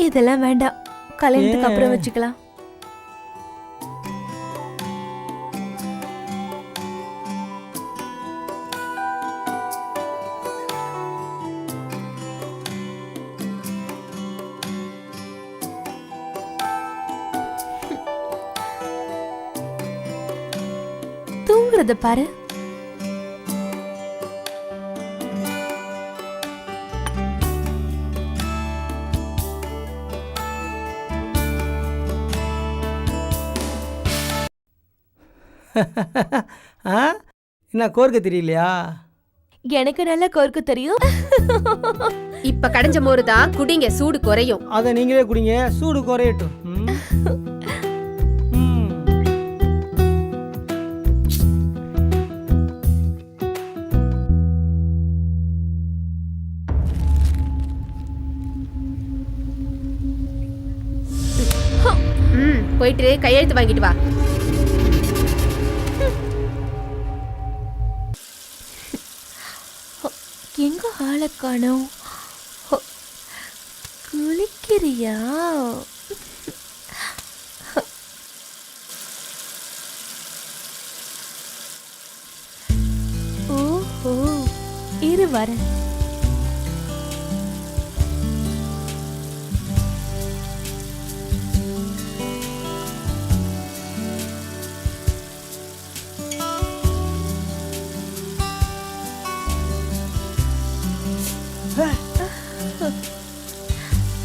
இதெல்லாம் வேண்டாம் கல்யாணத்துக்கு அப்புறம் வச்சுக்கலாம் தூங்குறத பாரு என்ன கோர்க்க தெரியலையா எனக்கு நல்லா கோர்க்க தெரியும் இப்ப கடைஞ்ச மோரு தான் குடிங்க சூடு குறையும் அதை நீங்களே குடிங்க சூடு குறையட்டும் போயிட்டு கையெழுத்து வாங்கிட்டு வா எங்க ஆளை காணோம் குளிக்கிறியா ஓஹோ இரு வரேன்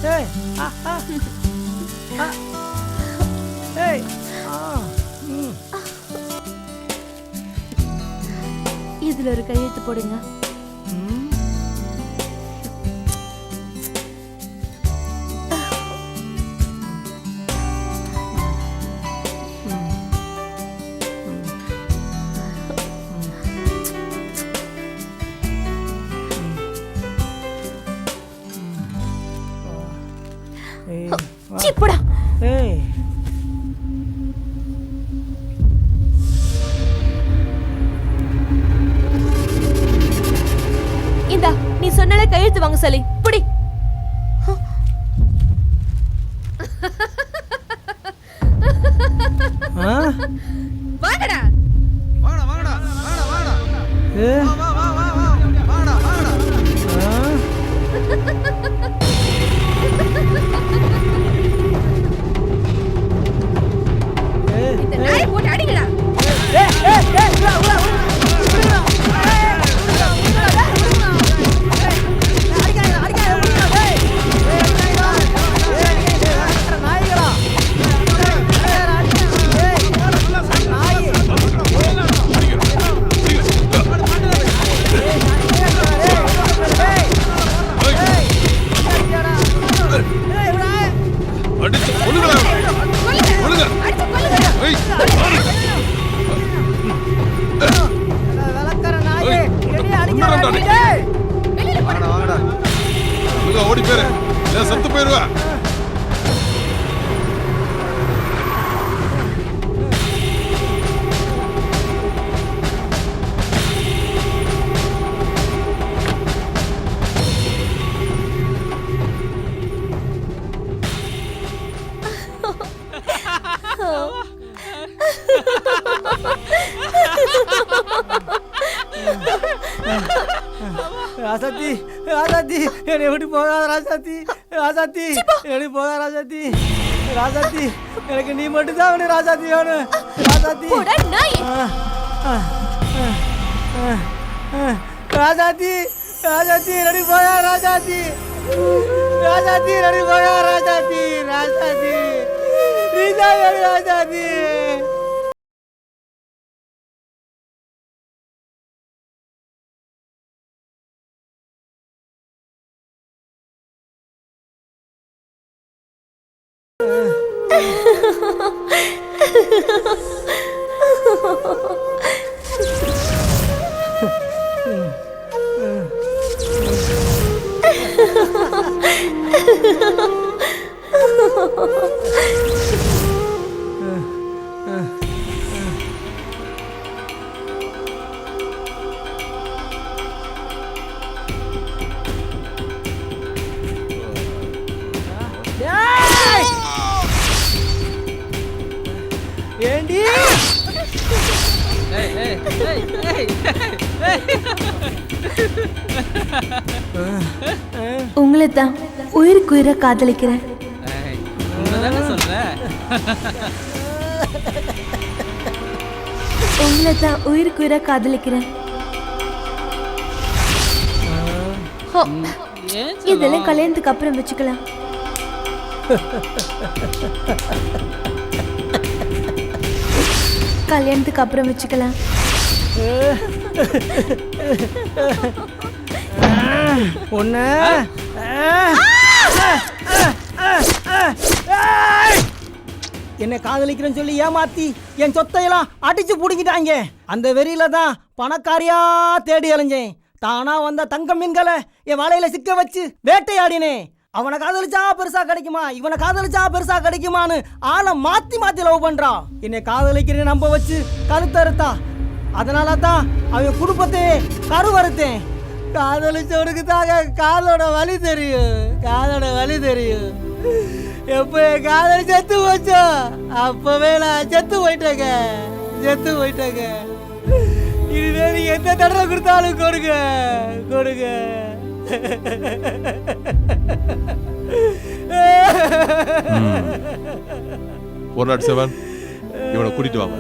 Hey! Hey! இதுல ஒரு கையெழுத்து போடுங்க போடா ஏய் புத்திசாலி புடி. வாங்கடா. வாங்கடா வாங்கடா வாங்கடா வாங்கடா ஏ வா வா வா வா வாங்கடா வாங்கடா இந்த நாயை போட்டு அடிங்கடா. அடிச்சு கொல்லுங்களா கொல்லுங்க அடிச்சு கொல்லுங்க. ஏய் வாங்கடா வாங்கடா ஒழுங்கா ஓடி போயிரு இல்ல செத்து போயிருவா ராசாத்தி ராசாத்தி என்னை விட்டு போகாத ராசாத்தி ராசாத்தி என்னை போகாத ராசாத்தி ராசாத்தி எனக்கு நீ மட்டும் தான் வேணும் ராசாத்தி வேணும் ராசாத்தி போடா நாய். ராசாத்தி ராசாத்தி ரெடி போயா ராசாத்தி ராசாத்தி ரெடி போயா ராசாத்தி ராசாத்தி ராசாத்தி ஏண்டி உங்களை தான் உயிருக்கு உயிரை காதலிக்கிறேன். உங்களை தான் உயிருக்கு உயிரை காதலிக்கிறேன். ஹோ, இதெல்லாம் கல்யாணத்துக்கு அப்புறம் வச்சுக்கலாம். கல்யாணத்துக்கு அப்புறம் வச்சுக்கலாம். ஒண்ணு என்னை காதலிக்கிறேன்னு சொல்லி ஏமாத்தி என் சொத்தையெல்லாம் அடிச்சு புடிங்கிட்டாங்க. அந்த வெறியில தான் பணக்காரியா தேடி அலைஞ்சேன். தானா வந்த தங்க மீன்களை என் வலையில சிக்க வச்சு வேட்டையாடினேன். அவனை காதலிச்சா பெருசா கிடைக்குமா, இவனை காதலிச்சா பெருசா கிடைக்குமான்னு ஆளை மாத்தி மாத்தி லவ் பண்றா. என்னை காதலிக்கிறேன்னு நம்ப வச்சு கருத்தறுத்தா. அதனால தான் அவன் குடும்பத்தையே கருவறுத்தேன். காதலிச்சவனுக்கு தாங்க காதோட வலி தெரியும், காதோட வலி தெரியும். எப்போ என் காதலி செத்து போச்சோ அப்பவே நான் செத்து போயிட்டேங்க, செத்து போயிட்டேங்க. இனிமே நீ எந்த தடவை கொடுத்தாலும் கொடுங்க, கொடுங்க. 107 இவனை கூட்டிட்டு வாங்க.